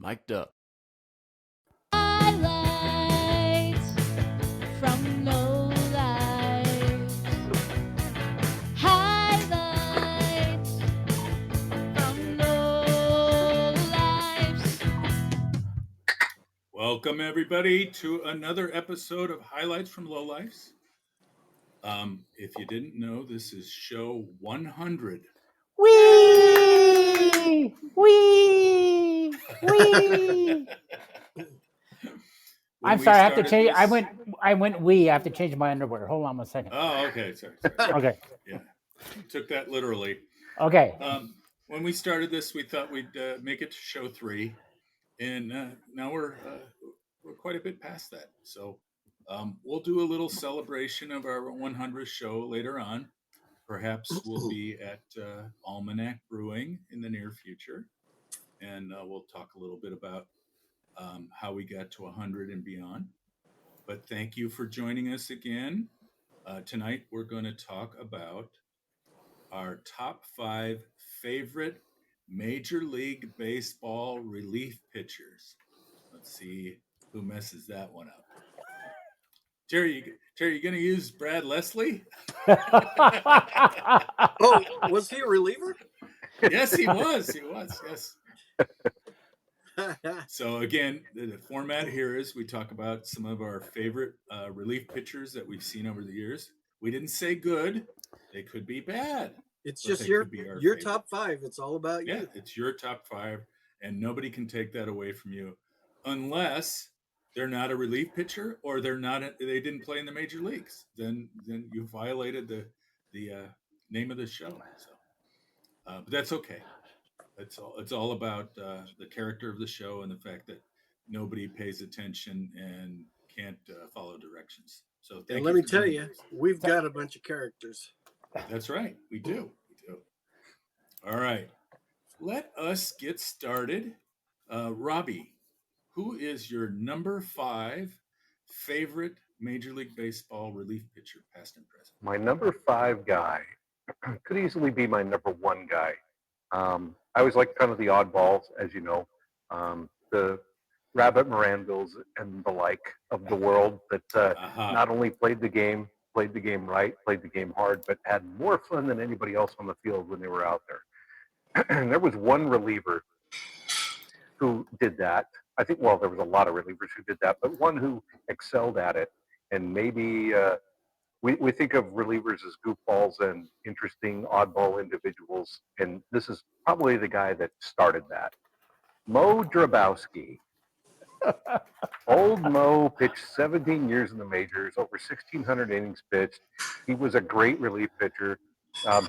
micdup. Highlights from Lowlifes. Highlights from Lowlifes. Welcome, everybody, to another episode of Highlights from Lowlifes. If you didn't know, this is show 100. Wee! Wee! Wee! I'm sorry, I have to change. I went wee. I have to change my underwear. Hold on a second. Oh, okay. Sorry. Okay. Yeah, took that literally. Okay. When we started this, we thought we'd make it to show 3, and now we're quite a bit past that. So we'll do a little celebration of our 100th show later on. Perhaps we'll be at Almanac Brewing in the near future, and we'll talk a little bit about how we got to 100 and beyond. But thank you for joining us again. Tonight, we're going to talk about our top 5 favorite Major League Baseball relief pitchers. Let's see who messes that one up. Terry, you going to use Brad Leslie? Oh, was he a reliever? Yes, he was. Yes. So again, the format here is we talk about some of our favorite relief pitchers that we've seen over the years. We didn't say good; they could be bad. It's just your top 5. It's all about you. Yeah, it's your top 5, and nobody can take that away from you, unless they're not a relief pitcher or they didn't play in the major leagues. Then you violated the name of the show. So, but that's okay. It's all about the character of the show and the fact that nobody pays attention and can't follow directions. So and let me tell you, we've got a bunch of characters. That's right. We do. All right. Let us get started. Robbie, who is your number 5 favorite Major League Baseball relief pitcher, past and present? My number 5 guy could easily be my number 1 guy. I always like kind of the oddballs, as you know, the Rabbit Miranvilles and the like of the world that not only played the game right, played the game hard, but had more fun than anybody else on the field when they were out there. And there was one reliever who did that. I think, well, there was a lot of relievers who did that, but one who excelled at it. And maybe we think of relievers as goofballs and interesting oddball individuals, and this is probably the guy that started that. Mo Drabowski. Old Mo pitched 17 years in the majors, over 1,600 innings pitched. He was a great relief pitcher.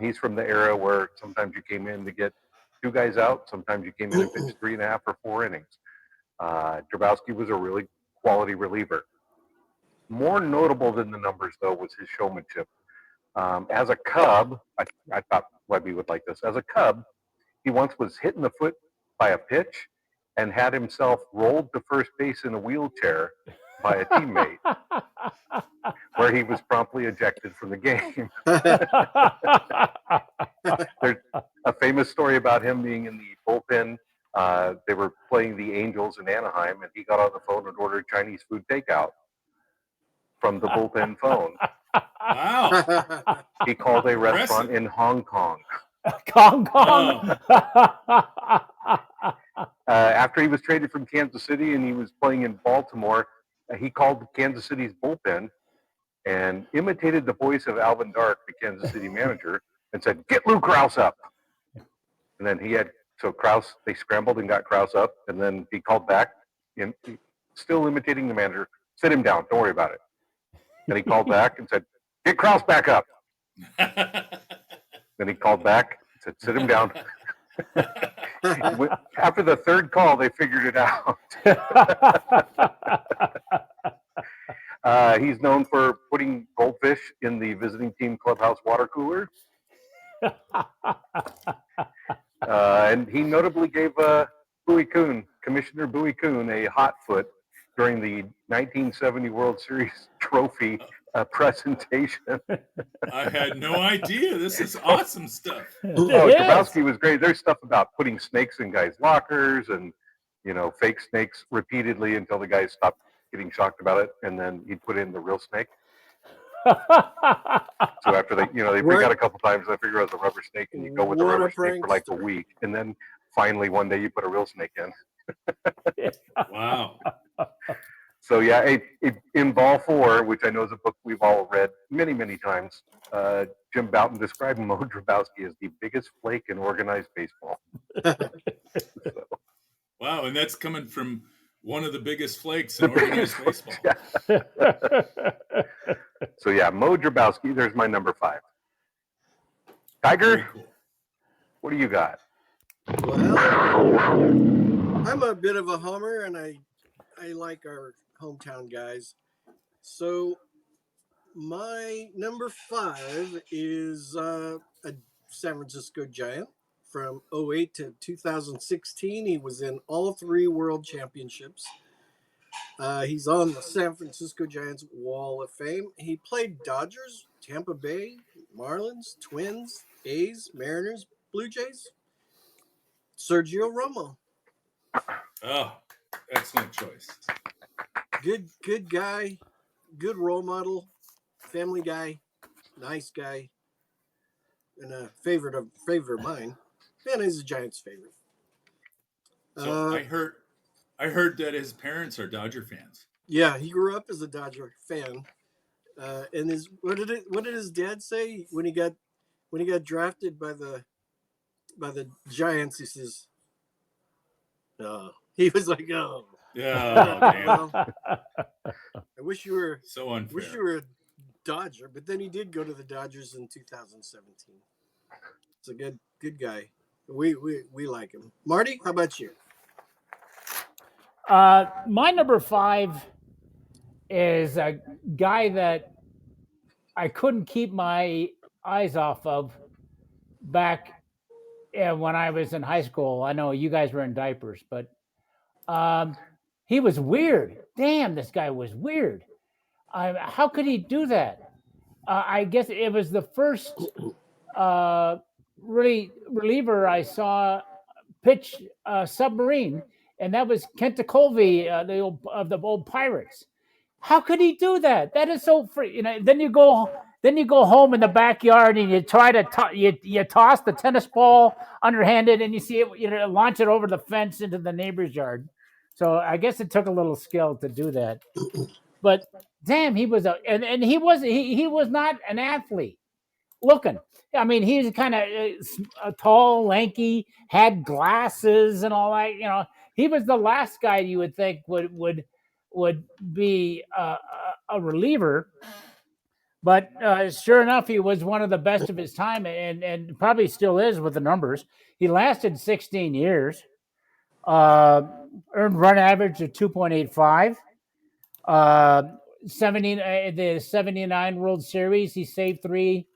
He's from the era where sometimes you came in to get 2 guys out, sometimes you came in and pitched 3.5 or 4 innings. Drabowski was a really quality reliever. More notable than the numbers, though, was his showmanship. As a Cub, I thought Webby would like this. As a Cub, he once was hit in the foot by a pitch and had himself rolled to first base in a wheelchair by a teammate, where he was promptly ejected from the game. There's a famous story about him being in the bullpen. They were playing the Angels in Anaheim, and he got on the phone and ordered Chinese food takeout from the bullpen phone. Wow. He called a restaurant in Hong Kong. Hong Kong. After he was traded from Kansas City and he was playing in Baltimore, he called Kansas City's bullpen and imitated the voice of Alvin Dark, the Kansas City manager, and said, "Get Lou Krause up." And then Krause, they scrambled and got Krause up, and then he called back, still imitating the manager, "Sit him down, don't worry about it." Then he called back and said, "Get Krause back up." Then he called back and said, "Sit him down." After the third call, they figured it out. He's known for putting goldfish in the visiting team clubhouse water cooler. And he notably gave Commissioner Bowie Kuhn, a hot foot during the 1970 World Series trophy presentation. I had no idea. This is awesome stuff. Drabowski was great. There's stuff about putting snakes in guys' lockers and fake snakes repeatedly until the guys stopped getting shocked about it, and then he'd put in the real snake. So after they freak out a couple times, they figure out the rubber snake, and you go with the What a rubber snake for like a prankster. week, and then finally one day you put a real snake in. Wow. So yeah, in Ball 4, which I know is a book we've all read many, many times, Jim Bouton described Mo Drabowski as the biggest flake in organized baseball. Wow, and that's coming from one of the biggest flakes in organized baseball. Yeah. So yeah, Mo Drabowski, there's my number 5. Tiger, Very cool. what do you got? Well, I'm a bit of a homer, and I like our hometown guys. So my number 5 is a San Francisco Giant from 2008 to 2016. He was in all 3 World Championships. He's on the San Francisco Giants Wall of Fame. He played Dodgers, Tampa Bay, Marlins, Twins, A's, Mariners, Blue Jays. Sergio Romo. Oh, excellent choice. Good guy, good role model, family guy, nice guy, and a favorite of mine. And he's a Giants favorite. So I heard that his parents are Dodger fans. Yeah, he grew up as a Dodger fan. And what did his dad say when he got drafted by the Giants? He says, "Oh," he was like, "Oh, Yeah, damn. well, I wish you were So unfair. wish you were a Dodger." But then he did go to the Dodgers in 2017. It's a good guy. We like him. Marty, how about you? My number 5 is a guy that I couldn't keep my eyes off of back when I was in high school. I know you guys were in diapers, but he was weird. Damn, this guy was weird. How could he do that? I guess it was the first reliever I saw pitch submarine, and that was Kent Colby, of the old Pirates. How could he do that? That is so free. Then you go home in the backyard and you try to you toss the tennis ball underhanded, and you see it launch it over the fence into the neighbor's yard. So I guess it took a little skill to do that. But damn, he was he was not an athlete looking. I mean, he's kind of tall, lanky, had glasses and all that. He was the last guy you would think would be a reliever. But sure enough, he was one of the best of his time, and probably still is with the numbers. He lasted 16 years, earned run average of 2.85. The 79 World Series, he saved 3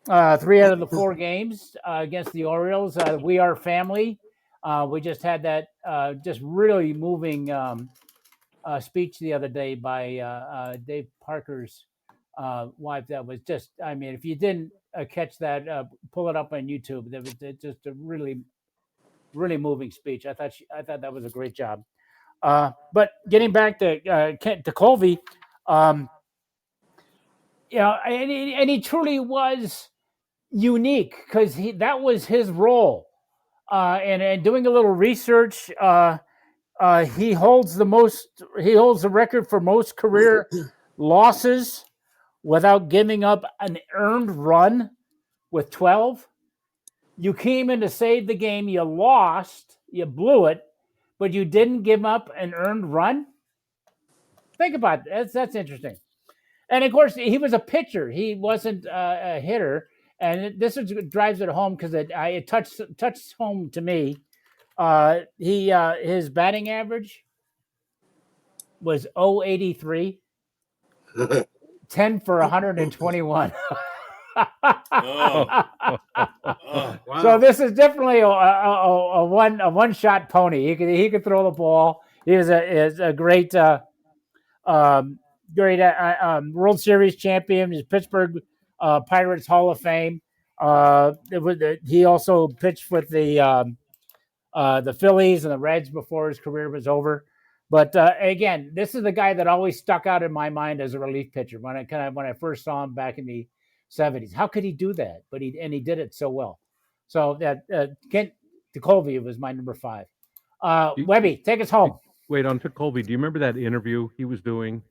out of the 4 games against the Orioles. We Are Family. We just had that just really moving speech the other day by Dave Parker's wife. That was just, I mean, if you didn't catch that, pull it up on YouTube. That was just a really, really moving speech. I thought that was a great job. But getting back to Colby, and he truly was unique because that was his role. And doing a little research, he holds the record for most career losses without giving up an earned run with 12. You came in to save the game, you lost, you blew it, but you didn't give up an earned run. Think about that. That's interesting. And of course, he was a pitcher. He wasn't a hitter. And this drives it home because it touched home to me. His batting average was 0.83, 10 for 121. Wow. So this is definitely a one shot pony. He could throw the ball. He is a great World Series champion. He's Pittsburgh Pirates Hall of Fame. He also pitched with the the Phillies and the Reds before his career was over. But again, this is the guy that always stuck out in my mind as a relief pitcher when I first saw him back in the 70s. How could he do that? But he did it so well. So that Kent DeColvey was my number 5. Webby, take us home. Wait, on Colby, do you remember that interview he was doing?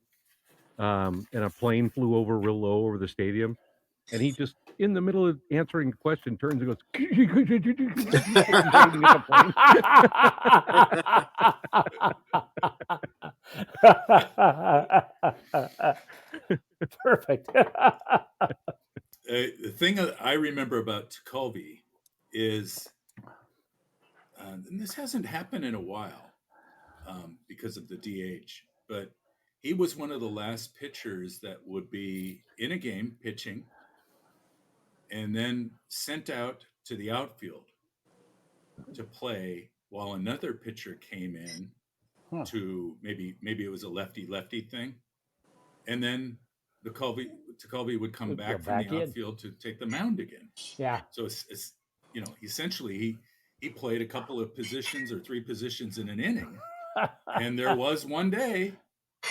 And a plane flew over real low over the stadium, and he just, in the middle of answering the question, turns and goes, shooting at the plane. Perfect. The thing that I remember about Colby is, and this hasn't happened in a while because of the DH, but he was one of the last pitchers that would be in a game pitching and then sent out to the outfield to play while another pitcher came in to maybe it was a lefty thing. And then Colby would come back from the outfield to take the mound again. Yeah. So it's essentially he played a couple of positions or 3 positions in an inning. And there was one day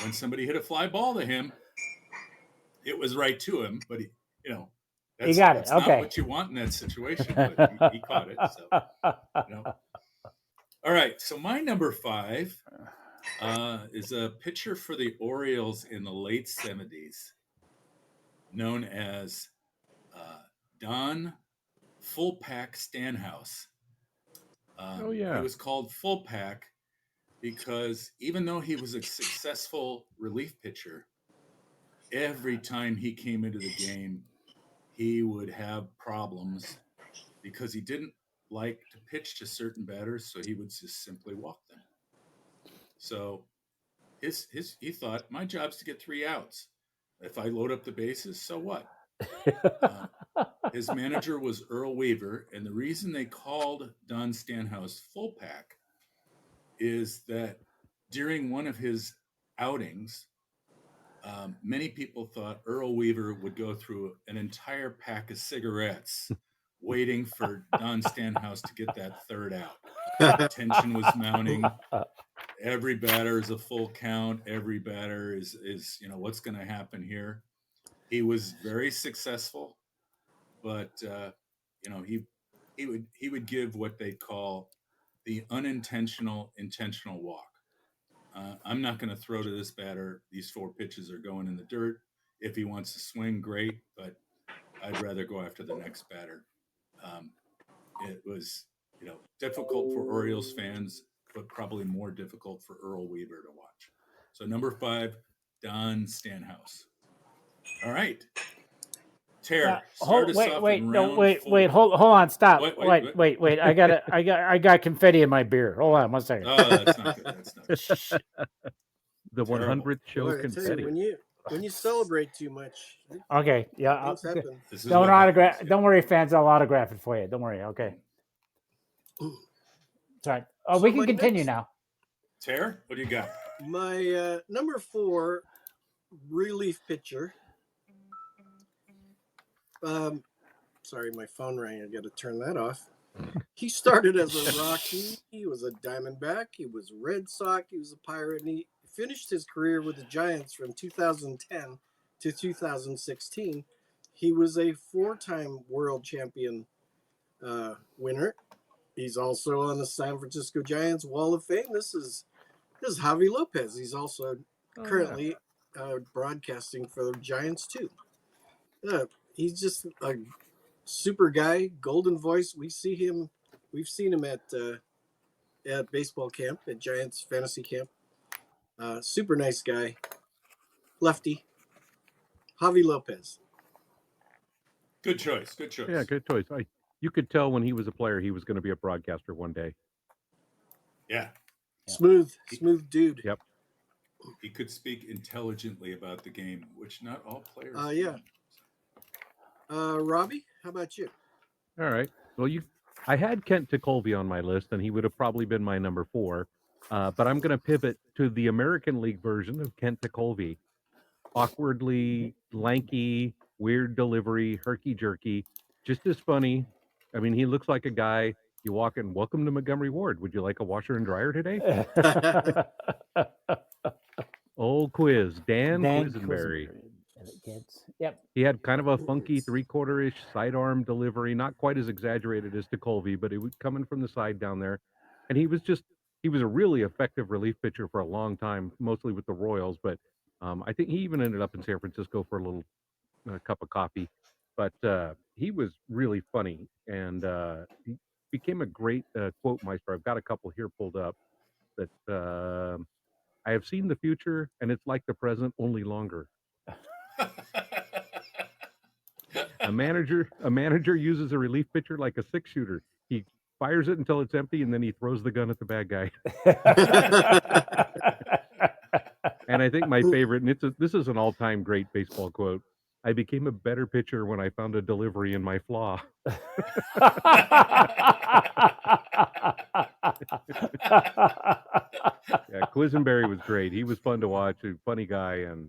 when somebody hit a fly ball to him, it was right to him, but he got it. That's okay. not what you want in that situation, but he caught it. So, All right. So my number 5 is a pitcher for the Orioles in the late 70s, known as Don Full Pack Stanhouse. He was called Full Pack because even though he was a successful relief pitcher, every time he came into the game, he would have problems because he didn't like to pitch to certain batters, so he would just simply walk them. So he thought, my job's to get 3 outs. If I load up the bases, so what? His manager was Earl Weaver, and the reason they called Don Stanhouse Full Pack is that during one of his outings, many people thought Earl Weaver would go through an entire pack of cigarettes waiting for Don Stanhouse to get that 3rd out. Tension was mounting. Every batter is a full count. Every batter is what's going to happen here. He was very successful, but he would give what they call the unintentional intentional walk. I'm not going to throw to this batter. These 4 pitches are going in the dirt. If he wants to swing, great, but I'd rather go after the next batter. It was, difficult for Orioles fans, but probably more difficult for Earl Weaver to watch. So number 5, Don Stanhouse. All right. Tara, start us off in round 4. Hold on, stop. Wait. I got confetti in my beer. Hold on 1 second. Oh, that's not good. That's not good. The 100th show Boy, I tell confetti. you, when you celebrate too much, Okay, yeah. things happen. Don't autograph. Don't worry, fans. I'll autograph it for you. Don't worry. Okay. Sorry. Oh, we can continue now. Tara, what do you got? My number 4 relief pitcher. Sorry, my phone rang. I got to turn that off. He started as a Rocky. He was a Diamondback. He was a Red Sox. He was a Pirate. And he finished his career with the Giants from 2010 to 2016. He was a 4-time world champion winner. He's also on the San Francisco Giants Wall of Fame. This is Javi Lopez. He's also currently broadcasting for the Giants too. He's just a super guy, golden voice. We've seen him at baseball camp, at Giants fantasy camp. Super nice guy, lefty. Javi Lopez. Good choice. Yeah, good choice. You could tell when he was a player, he was going to be a broadcaster one day. Yeah. Smooth dude. Yep. He could speak intelligently about the game, which not all players Yeah. Robbie, how about you? All right. Well, I had Kent DeColvey on my list, and he would have probably been my number 4. But I'm going to pivot to the American League version of Kent DeColvey. Awkwardly lanky, weird delivery, herky-jerky, just as funny. I mean, he looks like a guy You walk in, welcome to Montgomery Ward. Would you like a washer and dryer today? Old quiz, Dan Quisenberry. And it gets, yep. He had kind of a funky 3/4-ish sidearm delivery, not quite as exaggerated as DeColvey, but it was coming from the side down there. And he was a really effective relief pitcher for a long time, mostly with the Royals. But I think he even ended up in San Francisco for a little cup of coffee. But he was really funny, and he became a great quote meister. I've got a couple here pulled up that I have seen the future, and it's like the present, only longer. A manager uses a relief pitcher like a 6-shooter. He fires it until it's empty, and then he throws the gun at the bad guy. And I think my favorite, and this is an all-time great baseball quote. I became a better pitcher when I found a delivery in my flaw. Yeah, Quisenberry was great. He was fun to watch, a funny guy, and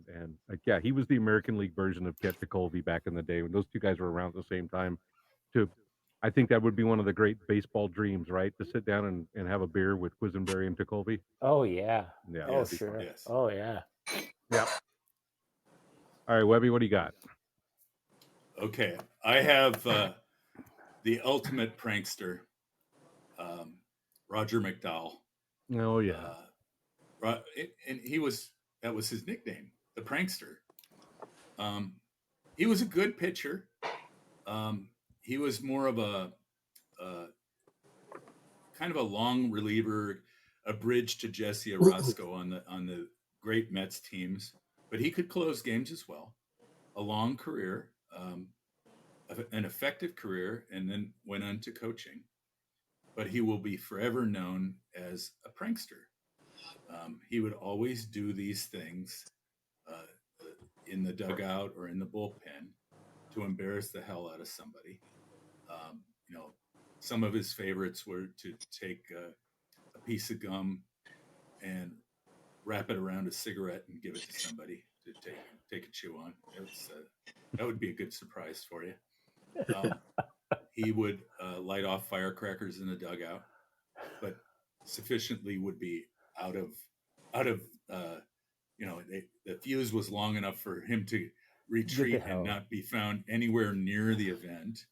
yeah, he was the American League version of Kent DeColvey back in the day when those two guys were around at the same time. I think that would be one of the great baseball dreams, right? To sit down and have a beer with Quisenberry and DeColvey. Oh yeah. Yeah. Oh Yes, sure. yes. Oh yeah. Yeah. All right, Webby, what do you got? Okay, I have the ultimate prankster, Roger McDowell. Oh yeah. And that was his nickname, the prankster. He was a good pitcher. He was more of a kind of a long reliever, a bridge to Jesse Orozco on the great Mets teams, but he could close games as well. A long career, an effective career, and then went on to coaching. But he will be forever known as a prankster. He would always do these things in the dugout or in the bullpen to embarrass the hell out of somebody. Some of his favorites were to take a piece of gum and wrap it around a cigarette and give it to somebody to take a chew on. That would be a good surprise for you. He would light off firecrackers in the dugout, but sufficiently would be out of the fuse was long enough for him to retreat and not be found anywhere near the event.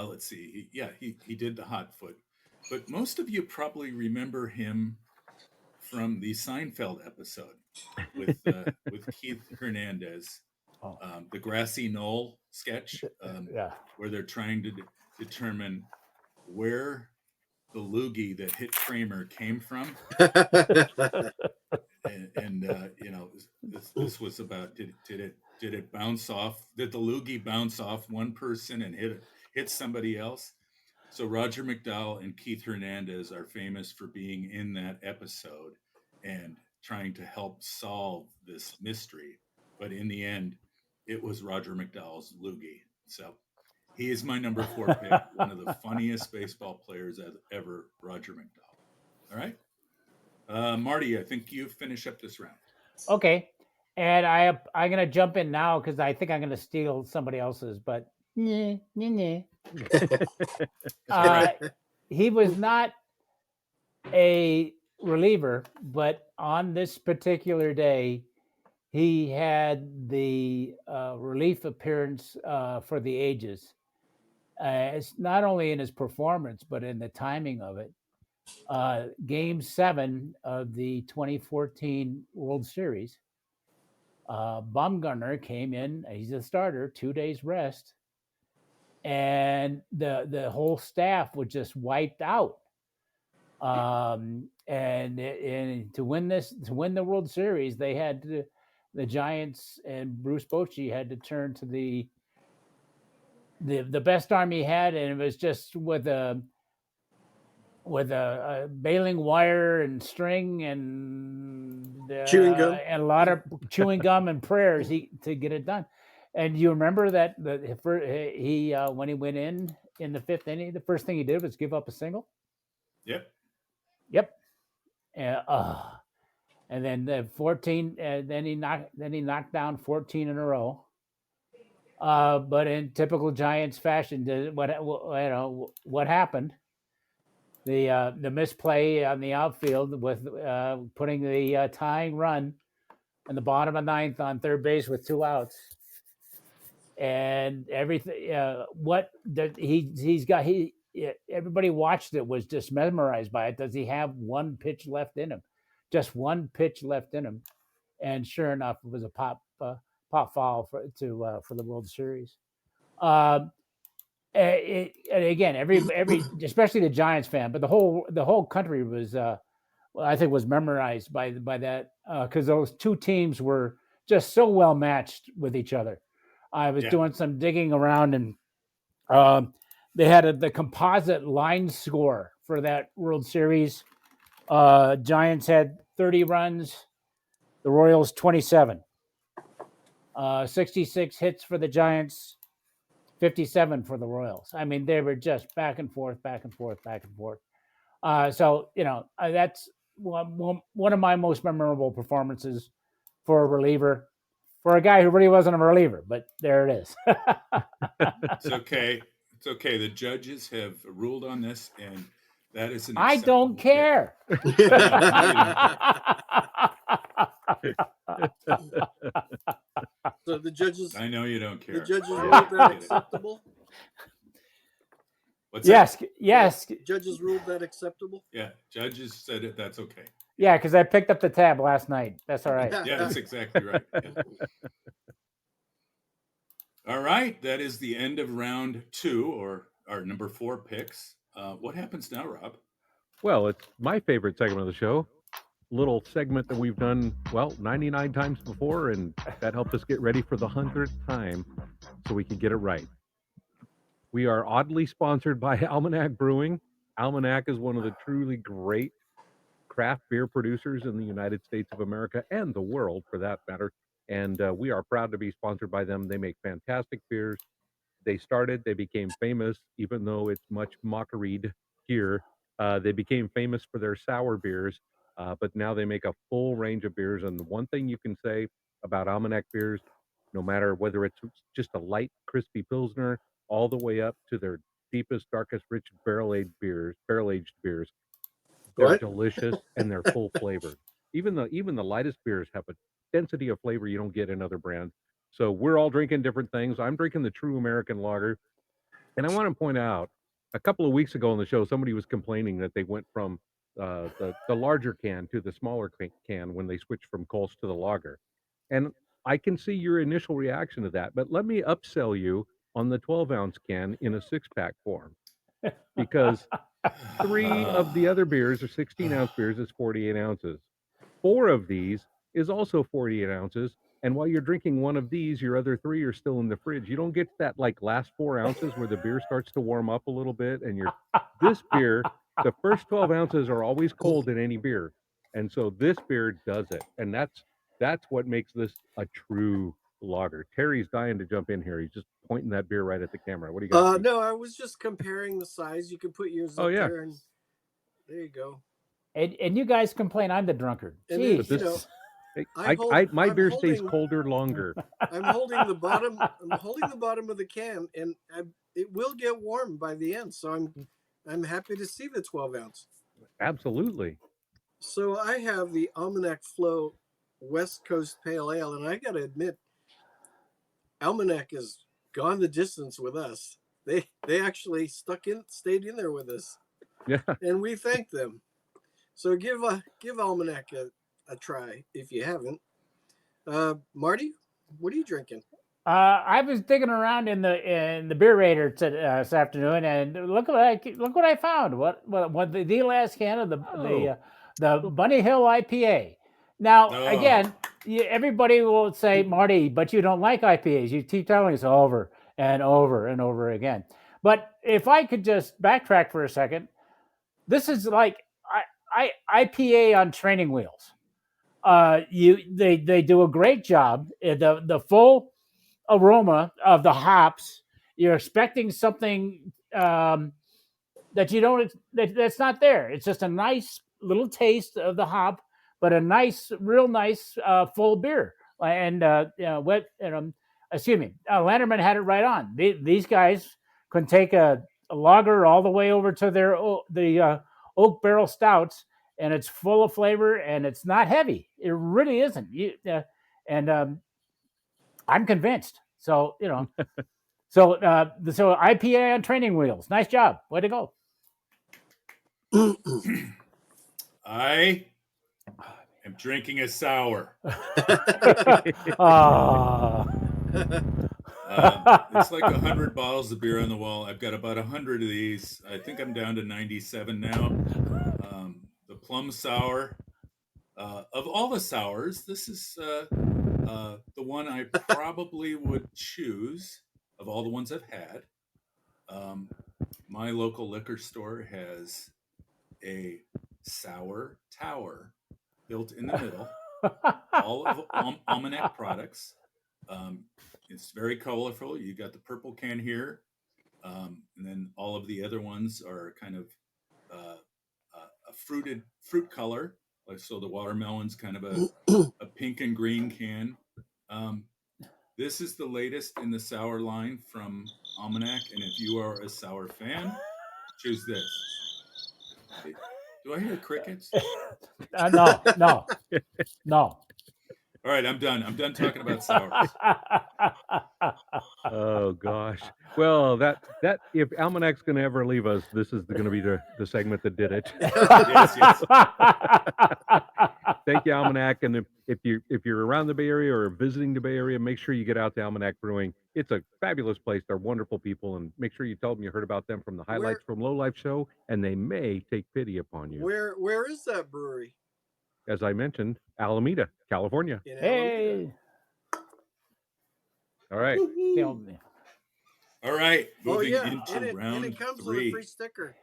Let's see. He did the hot foot, but most of you probably remember him from the Seinfeld episode with Keith Hernandez, the grassy knoll sketch, where they're trying to determine where the loogie that hit Kramer came from. This was about did it bounce off? Did the loogie bounce off one person and hit somebody else? So Roger McDowell and Keith Hernandez are famous for being in that episode and trying to help solve this mystery. But in the end, it was Roger McDowell's loogie. So he is my number 4 pick, one of the funniest baseball players ever, Roger McDowell. All right. Marty, I think you finish up this round. Okay. And I'm gonna jump in now because I think I'm gonna steal somebody else's, but he was not a reliever, but on this particular day, he had the relief appearance for the ages. It's not only in his performance, but in the timing of it. Game 7 of the 2014 World Series, Bumgarner came in. He's a starter, 2 days rest, and the whole staff was just wiped out. And to win the World Series, they had to. The Giants and Bruce Bochy had to turn to the best arm he had, and it was just with a baling wire and string and Chewing gum. and a lot of chewing gum and prayers to get it done. And you remember that he when he went in the 5th inning, the first thing he did was give up a single. Yep. And then the 14, then he knocked down 14 in a row. But in typical Giants fashion, what happened? The misplay on the outfield with putting the tying run in the bottom of ninth on third base with 2 outs, and everything. What that he's got everybody watched it, was just mesmerized by it. Does he have one pitch left in him? Just one pitch left in him, and sure enough, it was a pop foul for the World Series. And again, every especially the Giants fan, but the whole country was I think was memorized by that, because those two teams were just so well matched with each other. I was doing some digging around, and they had the composite line score for that World Series. Giants had 30 runs, the Royals 27. 66 hits for the Giants, 57 for the Royals. I mean, they were just back and forth, back and forth, back and forth. So that's one of my most memorable performances for a reliever, for a guy who really wasn't a reliever. But there it is. It's okay. It's okay. The judges have ruled on this, and that is an. I don't care. So the judges. I know you don't care. The judges ruled that acceptable. What's yes, that? yes. Judges ruled that acceptable. Yeah, judges said it. That's okay. Yeah, because I picked up the tab last night. That's all right. Yeah, that's exactly right. Yeah. All right, that is the end of round 2, or our number 4 picks. What happens now, Rob? Well, it's my favorite segment of the show. Little segment that we've done, 99 times before, and that helped us get ready for the 100th time so we could get it right. We are oddly sponsored by Almanac Brewing. Almanac is one of the truly great craft beer producers in the United States of America and the world, for that matter. And we are proud to be sponsored by them. They make fantastic beers. They became famous, even though it's much mockeried here. They became famous for their sour beers, but now they make a full range of beers. And the one thing you can say about Almanac beers, no matter whether it's just a light, crispy Pilsner, all the way up to their deepest, darkest, rich barrel-aged beers, they're delicious and they're full flavored. Even the lightest beers have a density of flavor you don't get in other brands. So we're all drinking different things. I'm drinking the true American lager. And I want to point out, a couple of weeks ago on the show, somebody was complaining that they went from the larger can to the smaller can when they switched from Kolsch to the lager. And I can see your initial reaction to that, but let me upsell you on the 12-ounce can in a 6-pack form, because 3 of the other beers are 16-ounce beers, is 48 ounces. 4 of these is also 48 ounces. And while you're drinking one of these, your other 3 are still in the fridge. You don't get to that last 4 ounces where the beer starts to warm up a little bit. And this beer, the first 12 ounces are always cold in any beer. And so this beer does it. And that's what makes this a true lager. Terry's dying to jump in here. He's just pointing that beer right at the camera. What do you got? No, I was just comparing the size. You can put yours up there, and there you go. And you guys complain I'm the drunkard. Jeez. My beer stays colder longer. I'm holding the bottom. I'm holding the bottom of the can, and it will get warm by the end. So I'm happy to see the 12-ounce. Absolutely. So I have the Almanac Flow West Coast Pale Ale, and I got to admit, Almanac has gone the distance with us. They actually stayed in there with us. Yeah. And we thank them. So give Almanac a try if you haven't. Marty, what are you drinking? I was digging around in the beer radar this afternoon, and look what I found. What the last can of the Bunny Hill IPA. Now again, everybody will say, Marty, but you don't like IPAs. You keep telling us over and over and over again. But if I could just backtrack for a second, this is like IPA on training wheels. They do a great job. The full aroma of the hops, you're expecting something that you don't, that's not there. It's just a nice little taste of the hop, but a real nice full beer. And excuse me, Landerman had it right on. These guys can take a lager all the way over to their oak barrel stouts, and it's full of flavor and it's not heavy. It really isn't. I'm convinced. So so IPA on training wheels. Nice job. Way to go. I am drinking a sour. Ah. It's like 100 bottles of beer on the wall. I've got about 100 of these. I think I'm down to 97 now. The plum sour. Of all the sours, this is the one I probably would choose of all the ones I've had. My local liquor store has a sour tower built in the middle. All of Almanac products. It's very colorful. You got the purple can here, and then all of the other ones are kind of a fruit color. Like so, the watermelon's kind of a pink and green can. This is the latest in the sour line from Almanac, and if you are a sour fan, choose this. Do I hear crickets? No. All right, I'm done. I'm done talking about sours. Oh gosh. Well, that if Almanac's going to ever leave us, this is going to be the segment that did it. Yes. Thank you, Almanac. And if you're around the Bay Area or visiting the Bay Area, make sure you get out to Almanac Brewing. It's a fabulous place. They're wonderful people, and make sure you tell them you heard about them from the Highlights from Lowlife show, and they may take pity upon you. Where is that brewery? As I mentioned, Alameda, California. In Hey. Alameda. All right. Killed me. All right, moving and into round it comes with a 3. free sticker.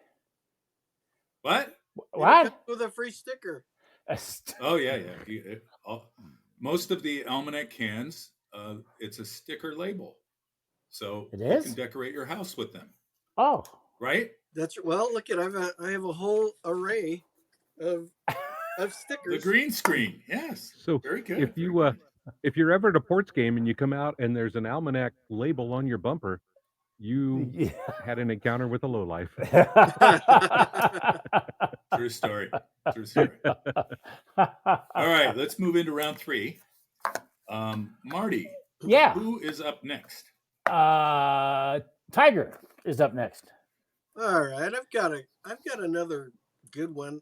What? What? It comes with a free sticker. Oh yeah. Most of the Almanac cans, it's a sticker label, so It you is? can decorate your house with them. Oh. Right? That's well. Look at I have a whole array of The stickers. green screen. Yes. So Very good. if you if you're ever at a Ports game and you come out and there's an Almanac label on your bumper, you had an encounter with a lowlife. True story. All right, let's move into round 3. Marty. Yeah. Who is up next? Tiger is up next. All right, I've got another good one.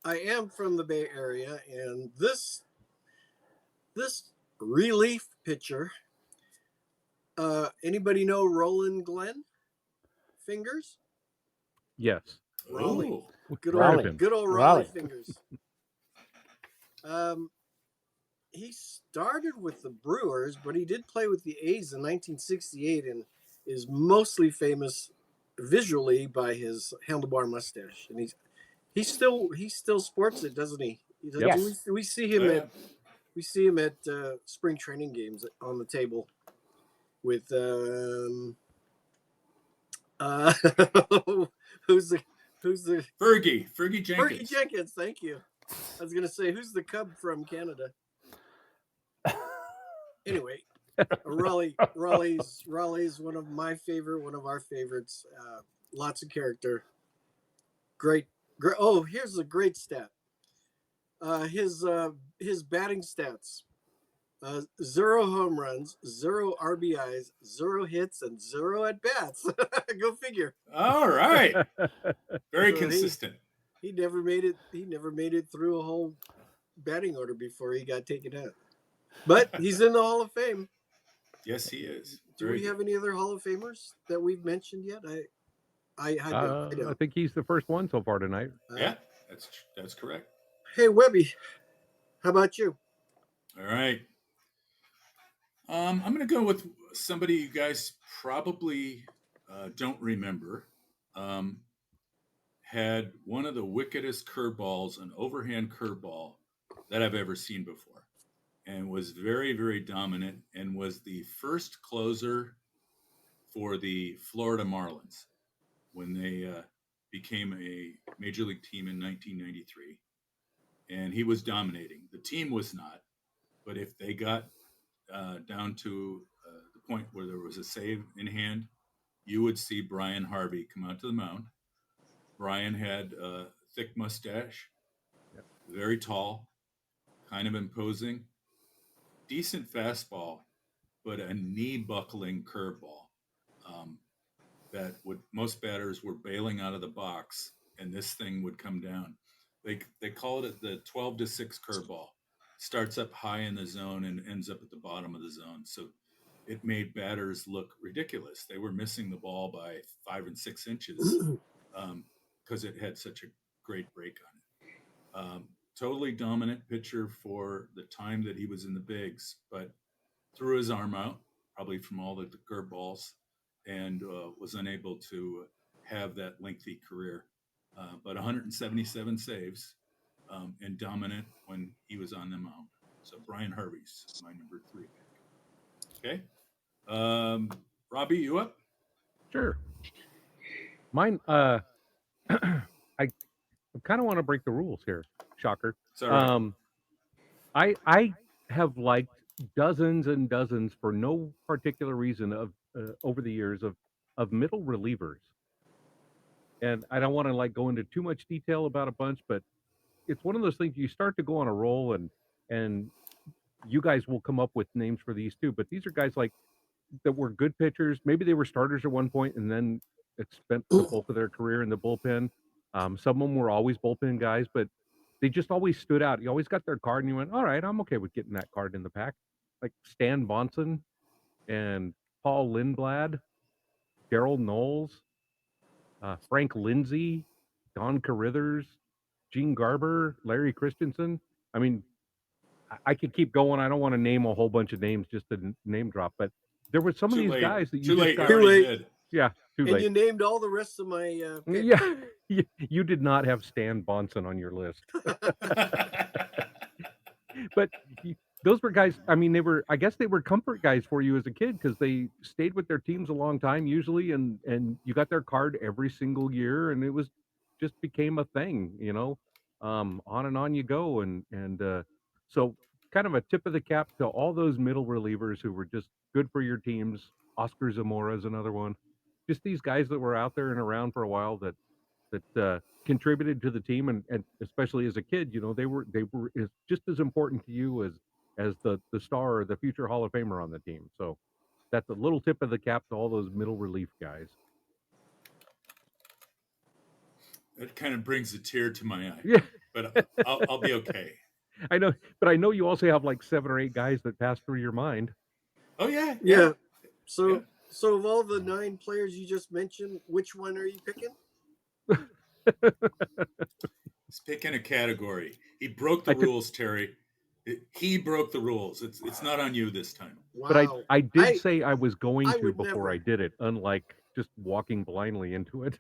I am from the Bay Area, and this relief pitcher. Anybody know Roland Glenn Fingers? Yes. Raleigh. Oh, Good Raleigh. old Raleigh Raleigh. Fingers. He started with the Brewers, but he did play with the A's in 1968 and is mostly famous visually by his handlebar mustache. And he still sports it, doesn't he? Yes. We see him at spring training games on the table with who's the Fergie Jenkins. Fergie Jenkins, thank you. I was gonna say who's the Cub from Canada. Anyway, Raleigh's one of our favorites. Lots of character. Great. Oh, here's a great stat. His batting stats: 0 home runs, 0 RBIs, 0 hits, and 0 at bats. Go figure. All right. Very So consistent. He never made it through a whole batting order before he got taken out. But he's in the Hall of Fame. Yes, he is. Do we have any other Hall of Famers that we've mentioned yet? I don't. I think he's the first one so far tonight. Yeah, that's correct. Hey, Webby, how about you? All right. I'm going to go with somebody you guys probably don't remember. Had one of the wickedest curveballs, an overhand curveball that I've ever seen before, and was very, very dominant, and was the first closer for the Florida Marlins when they became a major league team in 1993. And he was dominating. The team was not, but if they got down to the point where there was a save in hand, you would see Brian Harvey come out to the mound. Brian had a thick mustache, Yep. very tall, kind of imposing, decent fastball, but a knee buckling curveball that would most batters were bailing out of the box, and this thing would come down. They called it the 12-6 curveball. Starts up high in the zone and ends up at the bottom of the zone. So it made batters look ridiculous. They were missing the ball by 5 and 6 inches because it had such a great break on it. Totally dominant pitcher for the time that he was in the bigs, but threw his arm out, probably from all the curveballs, and was unable to have that lengthy career. But 177 saves and dominant when he was on the mound. So Brian Harvey's my number 3 pick. Okay. Robbie, you up? Sure. Mine, I kind of want to break the rules here. Shocker. It's all right. I have liked dozens and dozens for no particular reason of over the years of middle relievers, and I don't want to like go into too much detail about a bunch, but it's one of those things you start to go on a roll, and you guys will come up with names for these too. But these are guys like that were good pitchers. Maybe they were starters at one point, and then it spent the bulk of their career in the bullpen. Some of them were always bullpen guys, but they just always stood out. You always got their card, and you went, "All right, I'm okay with getting that card in the pack." Like Stan Bonson and Paul Lindblad, Daryl Knowles, Frank Lindsay, Don Carithers, Gene Garber, Larry Christensen. I mean, I could keep going. I don't want to name a whole bunch of names just to name drop, but there were some of these guys that you too late. just got. You already Too did. Yeah, too And late. you named all the rest of my picks. Yeah, you did not have Stan Bonson on your list, but those were guys. I mean, I guess they were comfort guys for you as a kid because they stayed with their teams a long time usually, and you got their card every single year, and it was just became a thing, on and on you go, and so kind of a tip of the cap to all those middle relievers who were just good for your teams. Oscar Zamora is another one. Just these guys that were out there and around for a while that contributed to the team, and especially as a kid, they were just as important to you as the star or the future Hall of Famer on the team. So that's a little tip of the cap to all those middle relief guys. That kind of brings a tear to my eye. Yeah, But I'll be okay. I know, but I know you also have like 7 or 8 guys that pass through your mind. Oh yeah. Yeah. So Yeah. so of all the 9 players you just mentioned, which one are you picking? He's picking a category. He broke the rules, Terry. He broke the rules. It's not on you this time. Wow. But I did say I was going I to would before never. I did it, unlike just walking blindly into it.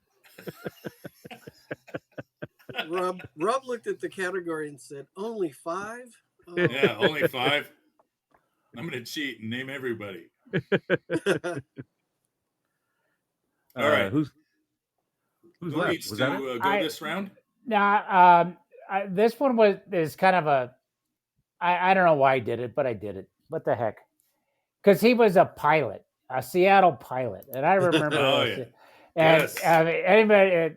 Rob looked at the category and said, "Only 5?" Oh. Yeah, only 5. I'm going to cheat and name everybody. All right. Who's Who left? needs Was to that it? go this round? Now, this one is kind of I don't know why I did it, but I did it. What the heck? Because he was a pilot, a Seattle pilot, and I remember. Oh, yeah. And Yes. anybody,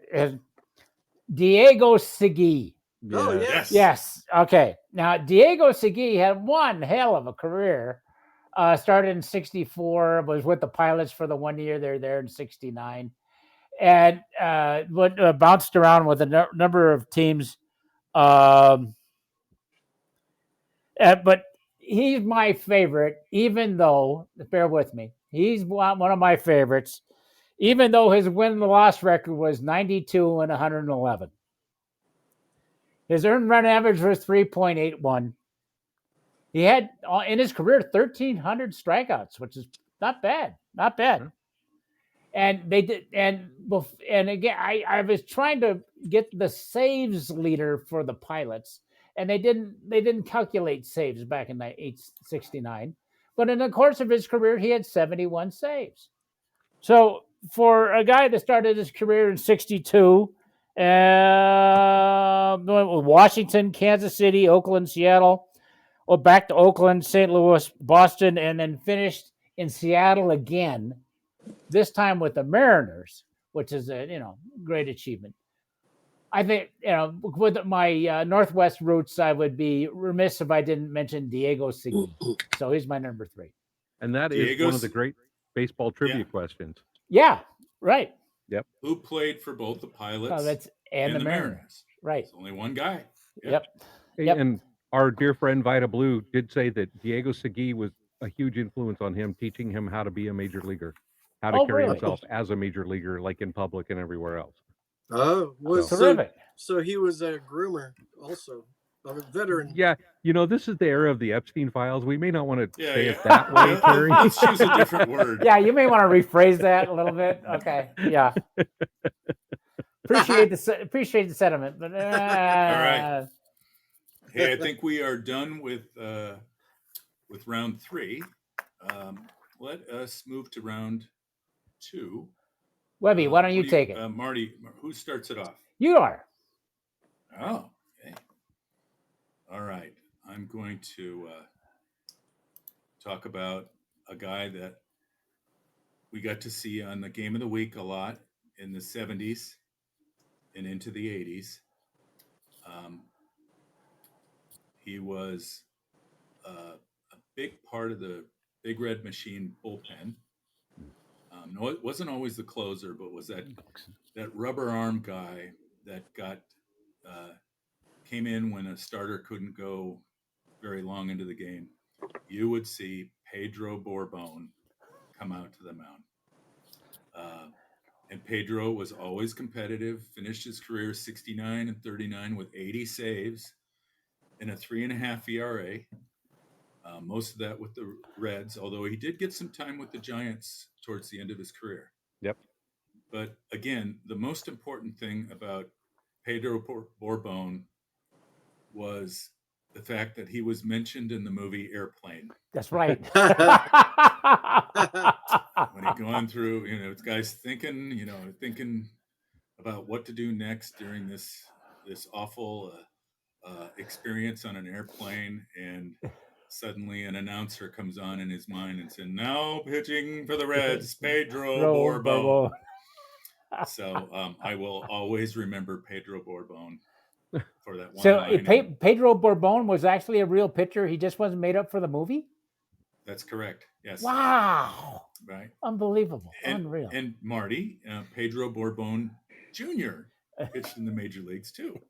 Diego Segui. Oh, Yeah. yes. Yes. Okay. Now, Diego Segui had one hell of a career. Started in '64, was with the Pilots for the 1 year. They're there in '69, and bounced around with a number of teams. But he's my favorite, even though, bear with me, he's one of my favorites, even though his win-loss record was 92 and 111. His earned run average was 3.81. He had in his career 1,300 strikeouts, which is not bad, not bad. Sure. And they did, and again, I was trying to get the saves leader for the Pilots, and they didn't calculate saves back in 1969. But in the course of his career, he had 71 saves. So for a guy that started his career in '62, Washington, Kansas City, Oakland, Seattle, back to Oakland, St. Louis, Boston, and then finished in Seattle again. This time with the Mariners, which is a great achievement. I think with my Northwest roots, I would be remiss if I didn't mention Diego Segui. So he's my number 3. And that is one of Diego's- the great baseball trivia Yeah. questions. Yeah, right. Who played for both the Pilots Oh, that's and the Mariners. Right. It's only one guy. Yep. Hey, Yep. And our dear friend Vita Blue did say that Diego Segui was a huge influence on him, teaching him how to be a major leaguer, how to Oh, carry really? himself as a major leaguer, like in public and everywhere else. Oh, was Terrific. so he was a groomer also, a veteran. Yeah, this is the era of the Epstein files. We may not want to Yeah, say yeah. it that way, Yeah, Terry. let's choose a different word. Yeah, you may want to rephrase that a little bit. Okay. Yeah. Appreciate the sentiment, but right. Hey, I think we are done with round 3. Let us move to round 2. Webby, why don't you What do take it? Marty, who starts it off? You are. Oh, okay. All right. I'm going to talk about a guy that we got to see on the Game of the Week a lot in the 70s and into the 80s. He was a big part of the Big Red Machine bullpen. No, it wasn't always the closer, but was that rubber arm guy that came in when a starter couldn't go very long into the game. You would see Pedro Borbón come out to the mound. And Pedro was always competitive, finished his career 69 and 39 with 80 saves and a 3.5 ERA. Most of that with the Reds, although he did get some time with the Giants towards the end of his career. Yep. But again, the most important thing about Pedro Borbón was the fact that he was mentioned in the movie Airplane. That's right. When he's going through, this guy's thinking about what to do next during this awful experience on an airplane, and suddenly an announcer comes on in his mind and said, "Now pitching for the Reds, Pedro Borbón." So I will always remember Pedro Borbón for that one. So line. Pedro Borbón was actually a real pitcher. He just wasn't made up for the movie? That's correct. Yes. Wow. Right. Unbelievable. And, Unreal. And Marty, Pedro Borbón Jr. pitched in the major leagues too.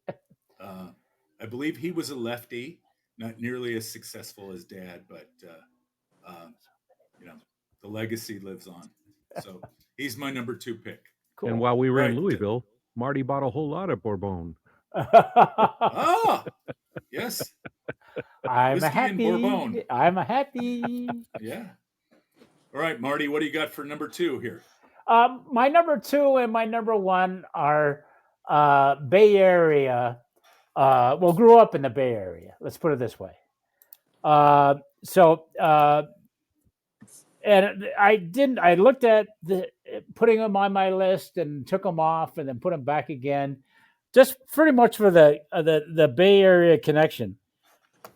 I believe he was a lefty, not nearly as successful as Dad, but the legacy lives on. So he's my number 2 pick. Cool. And while we were in Right. Louisville, Marty bought a whole lot of Bourbon. Ah, yes. I'm a Whiskey and happy. Bourbon. I'm a happy. Yeah. All right, Marty, what do you got for number 2 here? My number 2 and my number 1 are Bay Area. Grew up in the Bay Area. Let's put it this way. And I looked at putting them on my list and took them off and then put them back again, just pretty much for the Bay Area connection.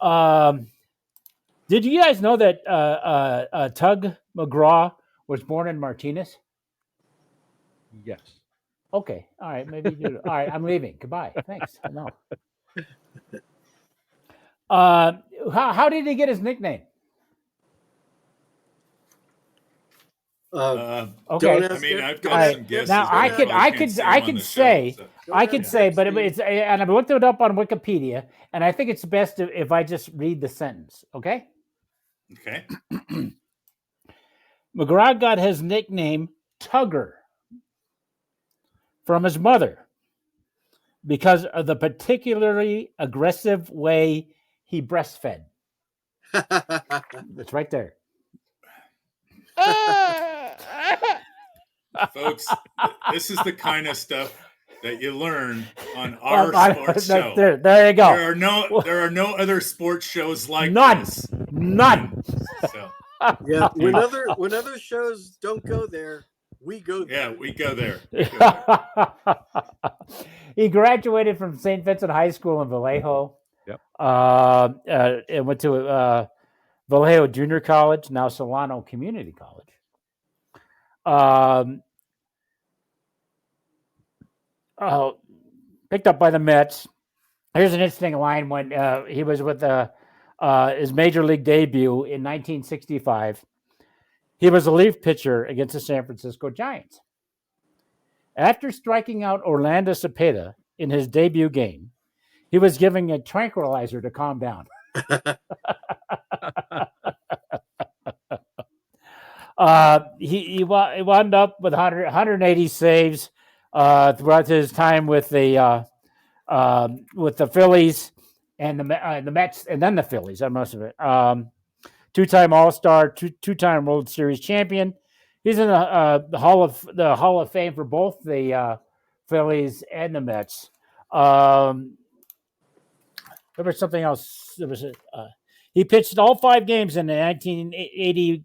Did you guys know that Tug McGraw was born in Martinez? Yes. Okay. All right. Maybe you do. All right. I'm leaving. Goodbye. Thanks. No. How did he get his nickname? Don't Okay. ask I mean, it. I've got All right. some guesses. Now, but I probably could can't say them on the say- show, so. I could say, but Steve. it's and I've looked it up on Wikipedia, and I think it's best if I just read the sentence. Okay. Okay. McGraw got his nickname Tugger from his mother because of the particularly aggressive way he breastfed. It's right there. Folks, this is the kind of stuff that you learn on our sports show. There you go. There are no other sports shows like None. this. None. So, Yeah, when other shows don't go there, we go there. yeah, we go there. We go there. He graduated from St. Vincent High School in Vallejo. Yep. And went to Vallejo Junior College, now Solano Community College. Picked up by the Mets. Here's an interesting line when he was with his major league debut in 1965. He was a relief pitcher against the San Francisco Giants. After striking out Orlando Cepeda in his debut game, he was given a tranquilizer to calm down. He wound up with 180 saves throughout his time with the Phillies and the Mets, and then the Phillies. Most of it. Two-time All-Star, two-time World Series champion. He's in the Hall of Fame for both the Phillies and the Mets. There was something else. He pitched all 5 games in the 1980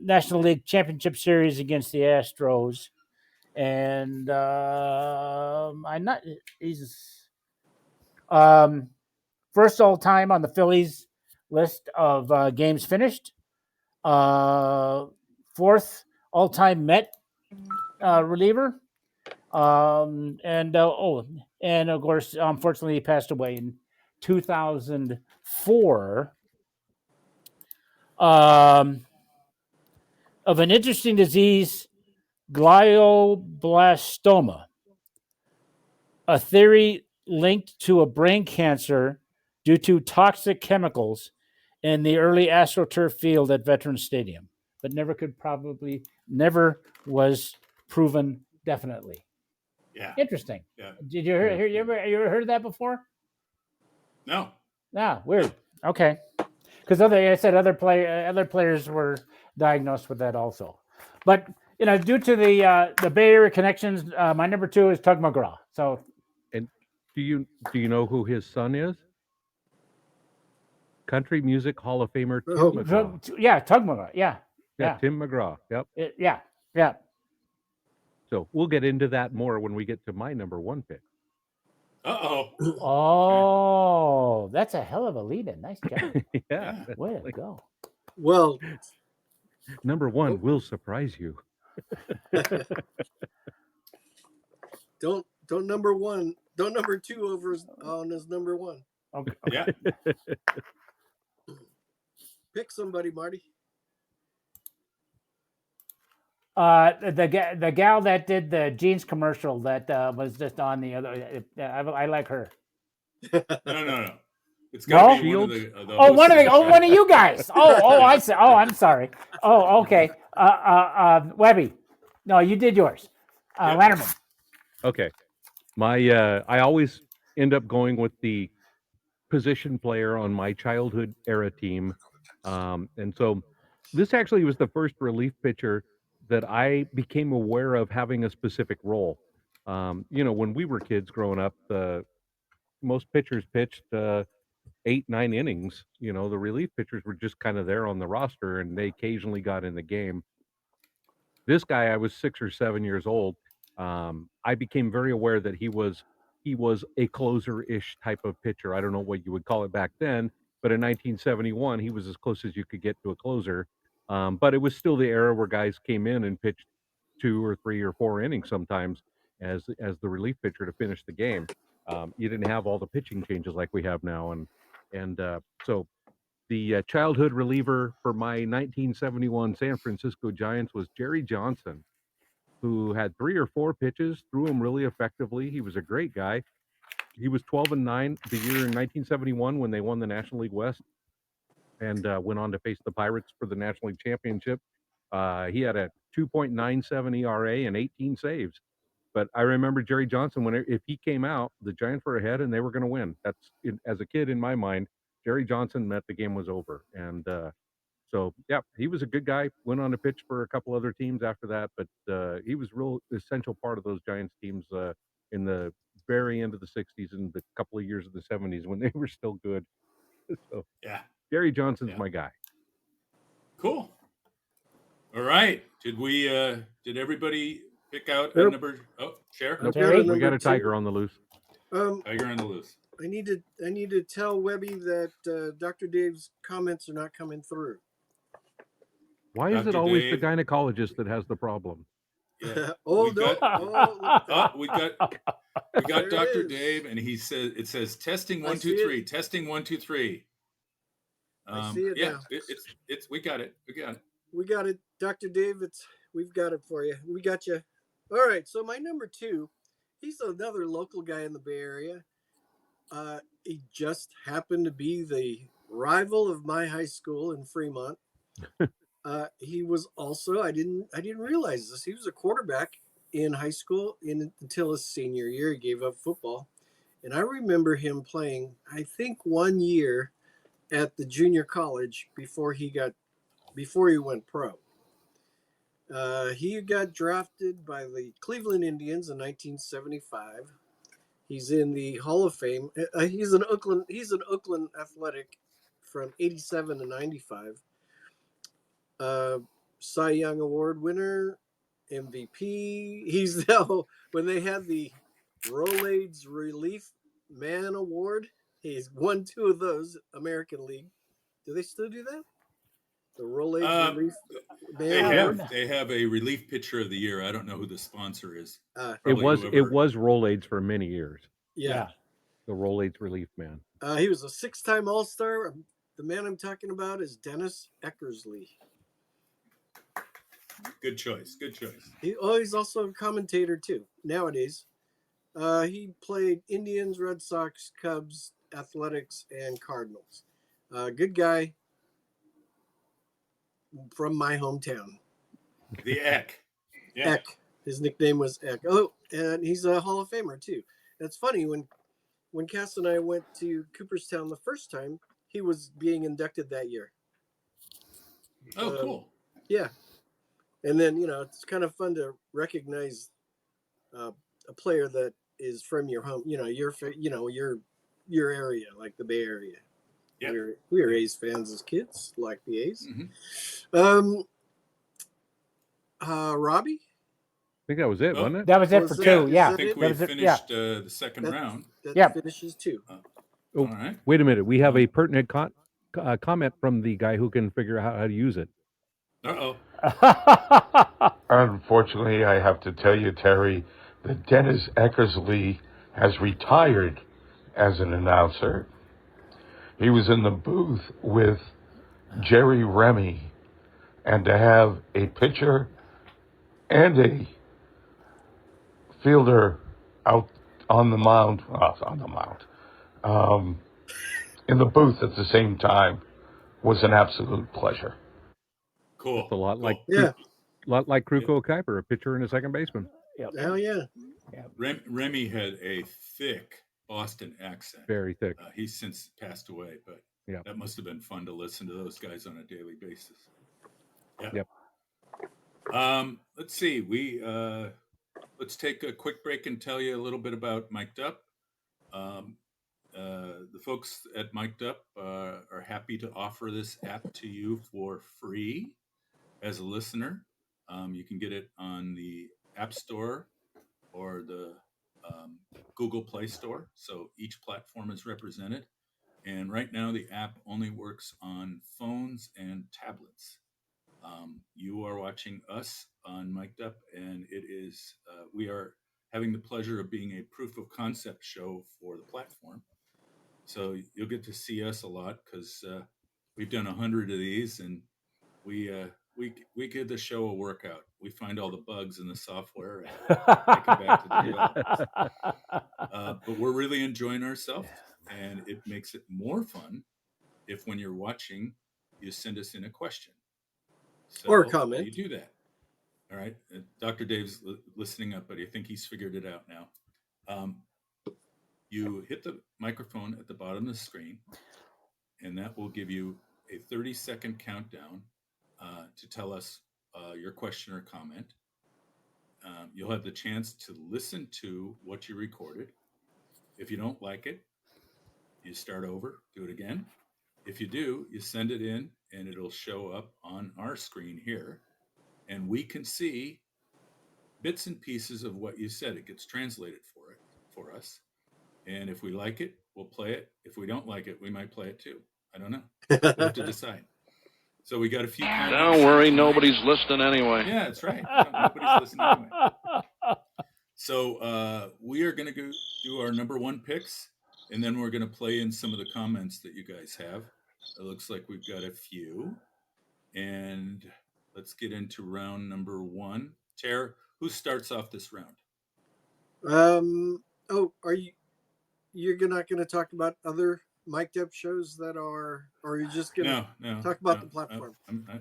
National League Championship Series against the Astros, and he's first all time on the Phillies list of games finished. 4th all time Met reliever, and of course, unfortunately, he passed away in 2004. Of an interesting disease, glioblastoma, a theory linked to a brain cancer due to toxic chemicals in the early AstroTurf field at Veterans Stadium, but never was proven definitely. Yeah. Interesting. Yeah. Did you hear? You ever heard of that before? No. Yeah, weird. Okay, because other players were diagnosed with that also, but due to the Bay Area connections, my number 2 is Tug McGraw. So, And do you know who his son is? Country Music Hall of Famer Tim Oh. McGraw. Yeah, Tug McGraw. Yeah. Tim McGraw. Yep. Yeah. So we'll get into that more when we get to my number 1 pick. Uh-oh. Oh, that's a hell of a lead-in. Nice job. Yeah. Way to go. Well, Number 1 will surprise you. don't number 2 over on his number 1. Okay. Yeah. Pick somebody, Marty. The gal that did the jeans commercial that was just on the other. I like her. No. It's No? got to be one of the One of you guys. I see. Oh, I'm sorry. Oh, okay. Webby. No, you did yours. Yeah. Letterman. Okay. I always end up going with the position player on my childhood era team. And so this actually was the first relief pitcher that I became aware of having a specific role. When we were kids growing up, most pitchers pitched 8-9 innings. The relief pitchers were just kind of there on the roster, and they occasionally got in the game. This guy, I was 6 or 7 years old. I became very aware that he was a closer-ish type of pitcher. I don't know what you would call it back then, but in 1971, he was as close as you could get to a closer. But it was still the era where guys came in and pitched 2 or 3 or 4 innings sometimes as the relief pitcher to finish the game. You didn't have all the pitching changes like we have now, and so the childhood reliever for my 1971 San Francisco Giants was Jerry Johnson, who had 3 or 4 pitches, threw them really effectively. He was a great guy. He was 12-9 the year in 1971 when they won the National League West, and went on to face the Pirates for the National League Championship. He had a 2.97 ERA and 18 saves. But I remember Jerry Johnson, if he came out, the Giants were ahead and they were going to win. As a kid in my mind, Jerry Johnson meant the game was over. And so, yeah, he was a good guy. Went on to pitch for a couple other teams after that, but he was a real essential part of those Giants teams in the very end of the 60s and the couple of years of the 70s when they were still good. So, Yeah. Jerry Johnson's my guy. Cool. All right. Did everybody pick out a number? Oh, share. Nope. Jerry? We got a 2. tiger on the loose. Tiger on the loose. I need to tell Webby that Dr. Dave's comments are not coming through. Why is it Dr. always the Dave. gynecologist that has the problem? Yeah. Oh we no! got Oh, look at that. we got There it Dr. is. Dave, and it says testing I 1 see 2 it. 3, testing 1 2 3. I see it Yeah, now. it's we got it. We got it, Dr. Dave. We've got it for you. We got you. All right. So my number 2, he's another local guy in the Bay Area. He just happened to be the rival of my high school in Fremont. He was also I didn't realize this. He was a quarterback in high school until his senior year. He gave up football, and I remember him playing. I think 1 year at the junior college before he went pro. He got drafted by the Cleveland Indians in 1975. He's in the Hall of Fame. He's an Oakland Athletic from 87 to 95. Cy Young Award winner, MVP. He's now, when they had the Rolaids Relief Man Award, he's won 2 of those, American League. Do they still do that? The Rolaids Relief Man Award? They have a relief pitcher of the year. I don't know who the sponsor is. It Probably was whoever. Rolaids for many years. Yeah. The Rolaids relief man. He was a 6-time All-Star. The man I'm talking about is Dennis Eckersley. Good choice. He's also a commentator too nowadays. He played Indians, Red Sox, Cubs, Athletics, and Cardinals. Good guy from my hometown. The Eck. Yeah. Eck. His nickname was Eck. Oh, and he's a Hall of Famer too. That's funny. When Cass and I went to Cooperstown the first time, he was being inducted that year. Oh, cool. Yeah. And then, it's kind of fun to recognize a player that is from your home, your area, like the Bay Area. Yep. We were A's fans as kids, like the A's. Mm-hmm. Robbie? I think that was it, wasn't it? That was it for 2. Yeah. I think we finished the second round. That finishes 2. All right. Wait a minute. We have a pertinent comment from the guy who can figure out how to use it. Uh-oh. Unfortunately, I have to tell you, Terry, that Dennis Eckersley has retired as an announcer. He was in the booth with Jerry Remy, and to have a pitcher and a fielder out on the mound, in the booth at the same time was an absolute pleasure. Cool. It's a lot like Kruko Kuiper, a pitcher and a second baseman. Hell yeah. Remy had a thick Boston accent. Very thick. He's since passed away, but that must have been fun to listen to those guys on a daily basis. Yep. Let's see. Let's take a quick break and tell you a little bit about micdup. The folks at micdup are happy to offer this app to you for free as a listener. You can get it on the App Store or the Google Play Store. So each platform is represented. And right now, the app only works on phones and tablets. You are watching us on micdup, and it is we are having the pleasure of being a proof of concept show for the platform. So you'll get to see us a lot because we've done 100 of these, and we give the show a workout. We find all the bugs in the software and take them back to the developers. But we're really enjoying ourselves, and it makes it more fun if, when you're watching, you send us in a question. So or a comment. You do that. All right. Dr. Dave's listening up, but I think he's figured it out now. You hit the microphone at the bottom of the screen, and that will give you a 30-second countdown to tell us your question or comment. You'll have the chance to listen to what you recorded. If you don't like it, you start over, do it again. If you do, you send it in, and it'll show up on our screen here, and we can see bits and pieces of what you said. It gets translated for us, And if we like it, we'll play it. If we don't like it, we might play it too. I don't know. We'll have to decide. So we got a few comments. Don't worry, tonight. nobody's listening anyway. Yeah, that's right. Nobody's listening anyway. So we are going to go do our number one picks, and then we're going to play in some of the comments that you guys have. It looks like we've got a few. And let's get into round number one. Tara, who starts off this round? Oh, you're not going to talk about other mic'd up shows that are, or are you just going to talk about the platform?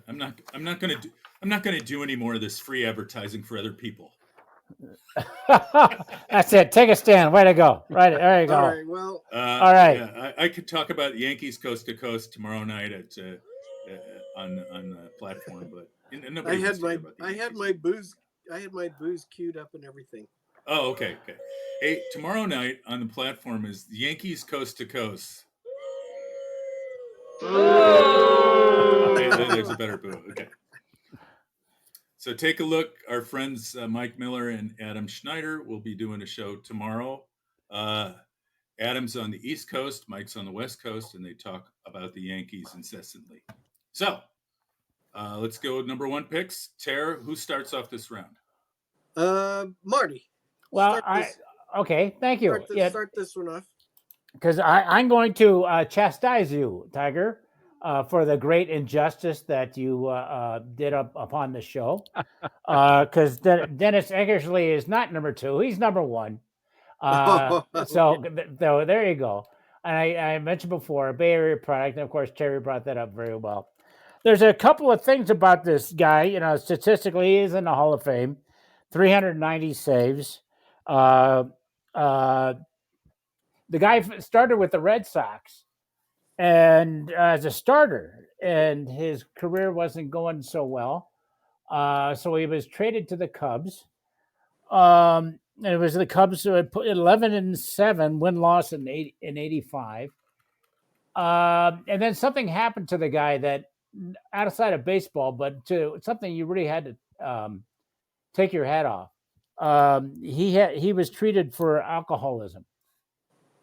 I'm not going to do any more of this free advertising for other people. That's it. Take a stand. Way to go. Right. There you go. All right. Well, all right. Yeah, I could talk about Yankees coast to coast tomorrow night at on the platform, but I had my booze queued up and everything. Oh, okay. Hey, tomorrow night on the platform is Yankees coast to coast. Okay, there's a better boo. Okay. So take a look. Our friends Mike Miller and Adam Schneider will be doing a show tomorrow. Adam's on the East Coast, Mike's on the West Coast, and they talk about the Yankees incessantly. So let's go with number one picks. Tara, who starts off this round? Marty. Well, okay. Thank you. Start this one off. Because I'm going to chastise you, Tiger, for the great injustice that you did upon the show. Because Dennis Eckersley is not number two; he's number one. So there you go. And I mentioned before, a Bay Area product, and of course Terry brought that up very well. There's a couple of things about this guy. Statistically, he is in the Hall of Fame. 390 saves. The guy started with the Red Sox and as a starter, and his career wasn't going so well. So he was traded to the Cubs. And it was the Cubs who had put 11-7 win-loss in 85. And then something happened to the guy that, outside of baseball, but to something you really had to take your hat off. He was treated for alcoholism.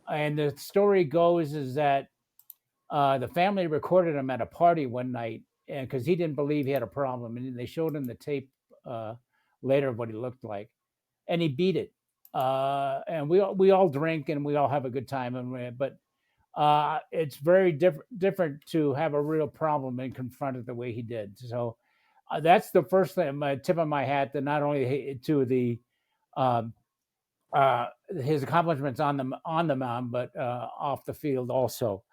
And the story goes is that the family recorded him at a party one night, and because he didn't believe he had a problem, and they showed him the tape later of what he looked like, and he beat it. And we all drink and we all have a good time, but it's very different to have a real problem and confront it the way he did. So that's the first thing, my tip of my hat, that not only to the his accomplishments on the mound, but off the field also.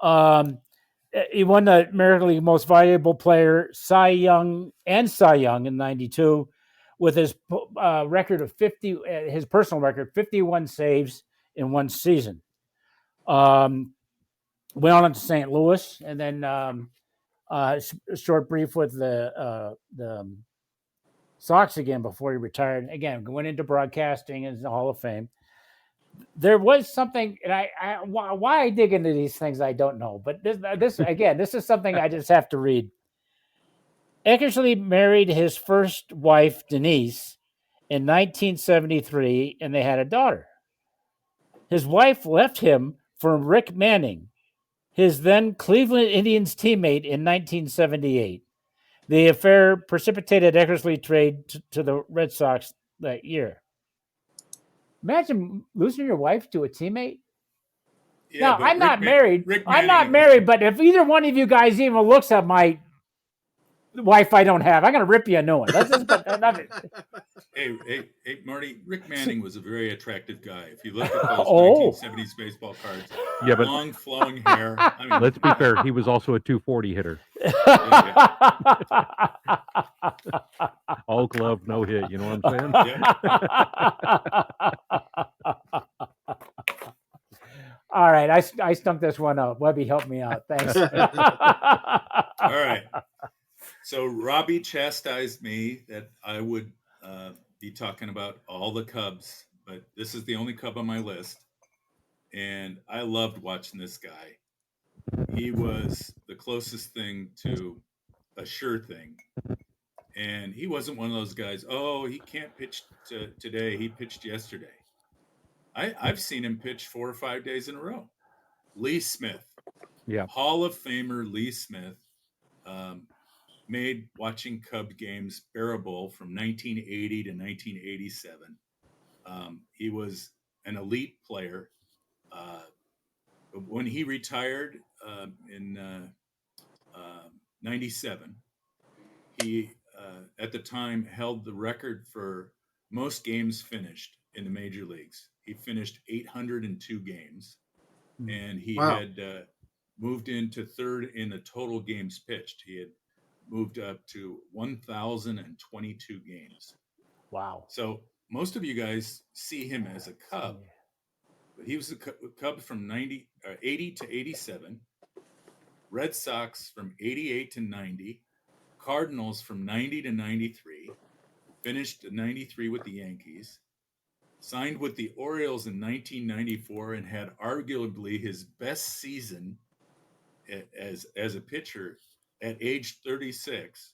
He won the American League Most Valuable Player, Cy Young in '92, with his record of 50, his personal record, 51 saves in one season. Went on to St. Louis, and then a short brief with the Sox again before he retired. Again, went into broadcasting in the Hall of Fame. There was something, and why I dig into these things, I don't know. But this is something I just have to read. Eckersley married his first wife, Denise, in 1973, and they had a daughter. His wife left him for Rick Manning, his then Cleveland Indians teammate, in 1978. The affair precipitated Eckersley trade to the Red Sox that year. Imagine losing your wife to a teammate. Yeah, now, I'm not married. I'm not married, but if either one of you guys even looks at my wife I don't have, I'm going to rip you a new one. That's just Hey, Marty, Rick Manning was a very attractive guy. If you look at those 1970s baseball cards, yeah, but long flowing hair. I mean, let's be fair, he was also a 240 hitter. All glove, no hit. You know what I'm saying? Yeah. All right, I stumped this one up. Webby, help me out. Thanks. All right. So Robbie chastised me that I would be talking about all the Cubs, but this is the only Cub on my list. And I loved watching this guy. He was the closest thing to a sure thing. And he wasn't one of those guys, oh, he can't pitch today. He pitched yesterday. I've seen him pitch 4 or 5 days in a row. Lee Smith, Yeah. Hall of Famer Lee Smith, made watching Cub games bearable from 1980 to 1987. He was an elite player. When he retired in 97, he at the time held the record for most games finished in the major leagues. He finished 802 games, and he Wow. had moved into third in the total games pitched. He had moved up to 1,022 games. Wow. So most of you guys see him as a Cub, but he was a Cub from 80 to 87, Red Sox from 88 to 90, Cardinals from 90 to 93, finished 93 with the Yankees, signed with the Orioles in 1994, and had arguably his best season as a pitcher at age 36.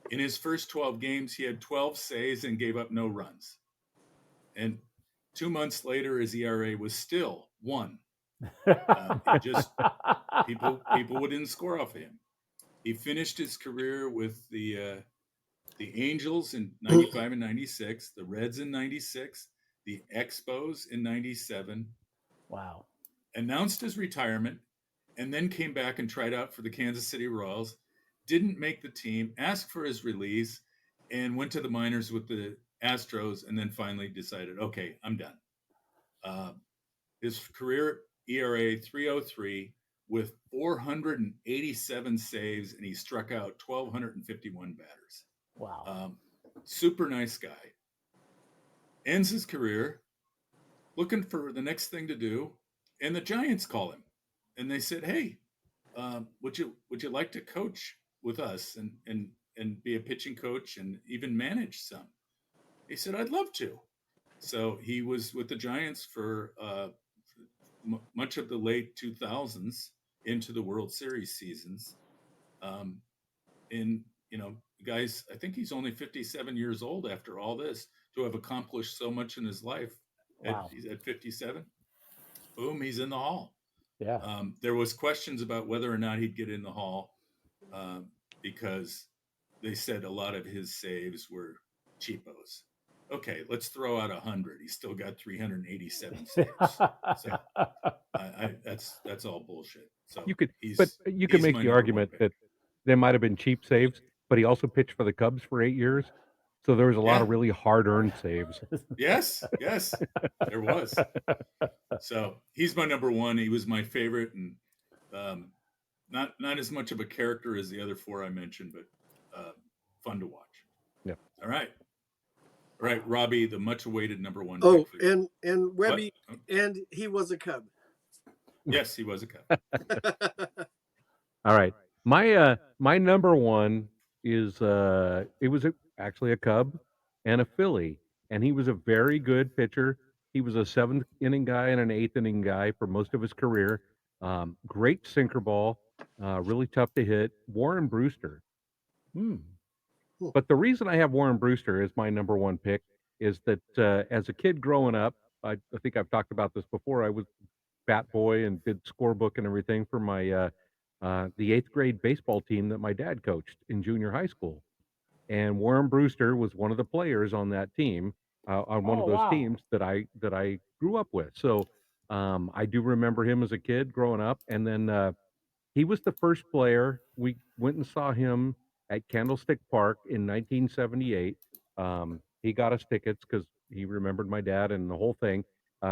In his first 12 games, he had 12 saves and gave up no runs. And 2 months later, his ERA was still 1. It just people wouldn't score off of him. He finished his career with the Angels in 95 and 96, the Reds in 96, the Expos in 97. Wow. Announced his retirement, and then came back and tried out for the Kansas City Royals. Didn't make the team, asked for his release, and went to the minors with the Astros, and then finally decided, okay, I'm done. His career ERA 3.03 with 487 saves, and he struck out 1,251 batters. Wow. Super nice guy. Ends his career looking for the next thing to do, and the Giants call him, and they said, "Hey, would you like to coach with us and be a pitching coach and even manage some?" He said, "I'd love to." So he was with the Giants for much of the late 2000s into the World Series seasons. And guys, I think he's only 57 years old after all this to have accomplished so much in his life. Wow. He's at 57. Boom, he's in the Hall. Yeah. There was questions about whether or not he'd get in the Hall because they said a lot of his saves were cheapos. Okay, let's throw out 100. He's still got 387 saves. So that's all bullshit. So You could he's make my the number argument 1 pick. that they might have been cheap saves, but he also pitched for the Cubs for 8 years. So there was a lot Yeah. of really hard-earned saves. Yes, there was. So he's my number 1. He was my favorite, and not as much of a character as the other 4 I mentioned, but fun to watch. Yeah. All right, Robbie, the much-awaited number 1 Oh, pick for you. and Webby, What? and he was a Cub. Yes, he was a Cub. All right. My number 1 is it was actually a Cub and a Philly, and he was a very good pitcher. He was a 7th inning guy and an 8th inning guy for most of his career. Great sinker ball, really tough to hit. Warren Brewster. But the reason I have Warren Brewster as my number 1 pick is that as a kid growing up, I think I've talked about this before. I was bat boy and did scorebook and everything for my the 8th grade baseball team that my dad coached in junior high school. And Warren Brewster was one of the players on that team, on one Oh, of those wow. teams that I grew up with. So I do remember him as a kid growing up, and then he was the first player. We went and saw him at Candlestick Park in 1978. He got us tickets because he remembered my dad and the whole thing.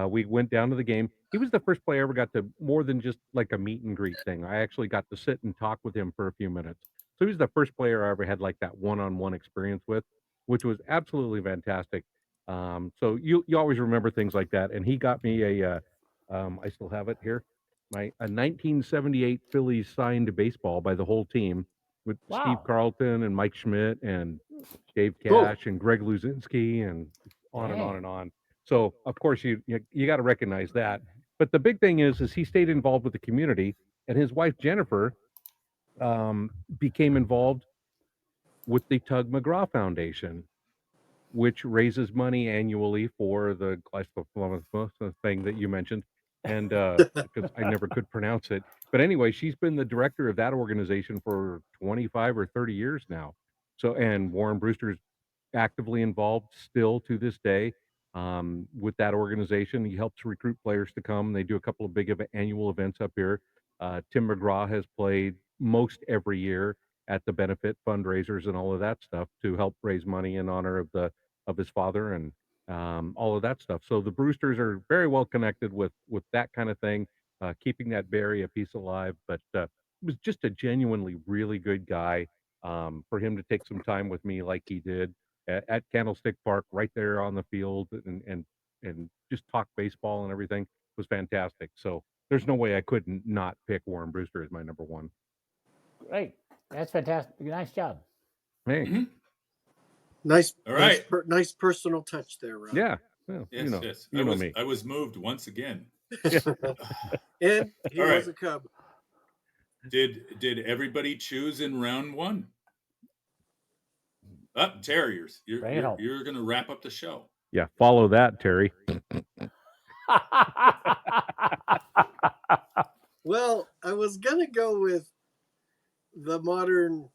We went down to the game. He was the first player I ever got to more than just like a meet and greet thing. I actually got to sit and talk with him for a few minutes. So he was the first player I ever had like that one-on-one experience with, which was absolutely fantastic. So you always remember things like that. And he got me I still have it here, a 1978 Phillies signed baseball by the whole team with Steve Wow. Carlton and Mike Schmidt and Dave Cool. Cash and Greg Luzinski and on and on Dang. and on. So of course you got to recognize that. But the big thing is he stayed involved with the community, and his wife Jennifer became involved with the Tug McGraw Foundation. which raises money annually for the glyphosate thing that you mentioned, and because I never could pronounce it. But anyway, she's been the director of that organization for 25 or 30 years now. So, and Warren Brewster's actively involved still to this day with that organization. He helps recruit players to come. They do a couple of big annual events up here. Tim McGraw has played most every year at the benefit fundraisers and all of that stuff to help raise money in honor of his father and all of that stuff. So the Brewsters are very well connected with that kind of thing, keeping that Bay Area piece alive. But he was just a genuinely really good guy. For him to take some time with me like he did at Candlestick Park, right there on the field, and just talk baseball and everything was fantastic. So there's no way I couldn't not pick Warren Brewster as my number one. Great. That's fantastic. Nice job. Thanks. Mhm. Nice, All right. nice personal touch there, Rob. Yeah. Well, Yes, you know, yes. you know me. I was moved once again. And he All was right. a Cub. Did everybody choose in round one? Terriers. Bring it home. You're gonna wrap up the show. Yeah, follow that, Terry. Well, I was gonna go with the modern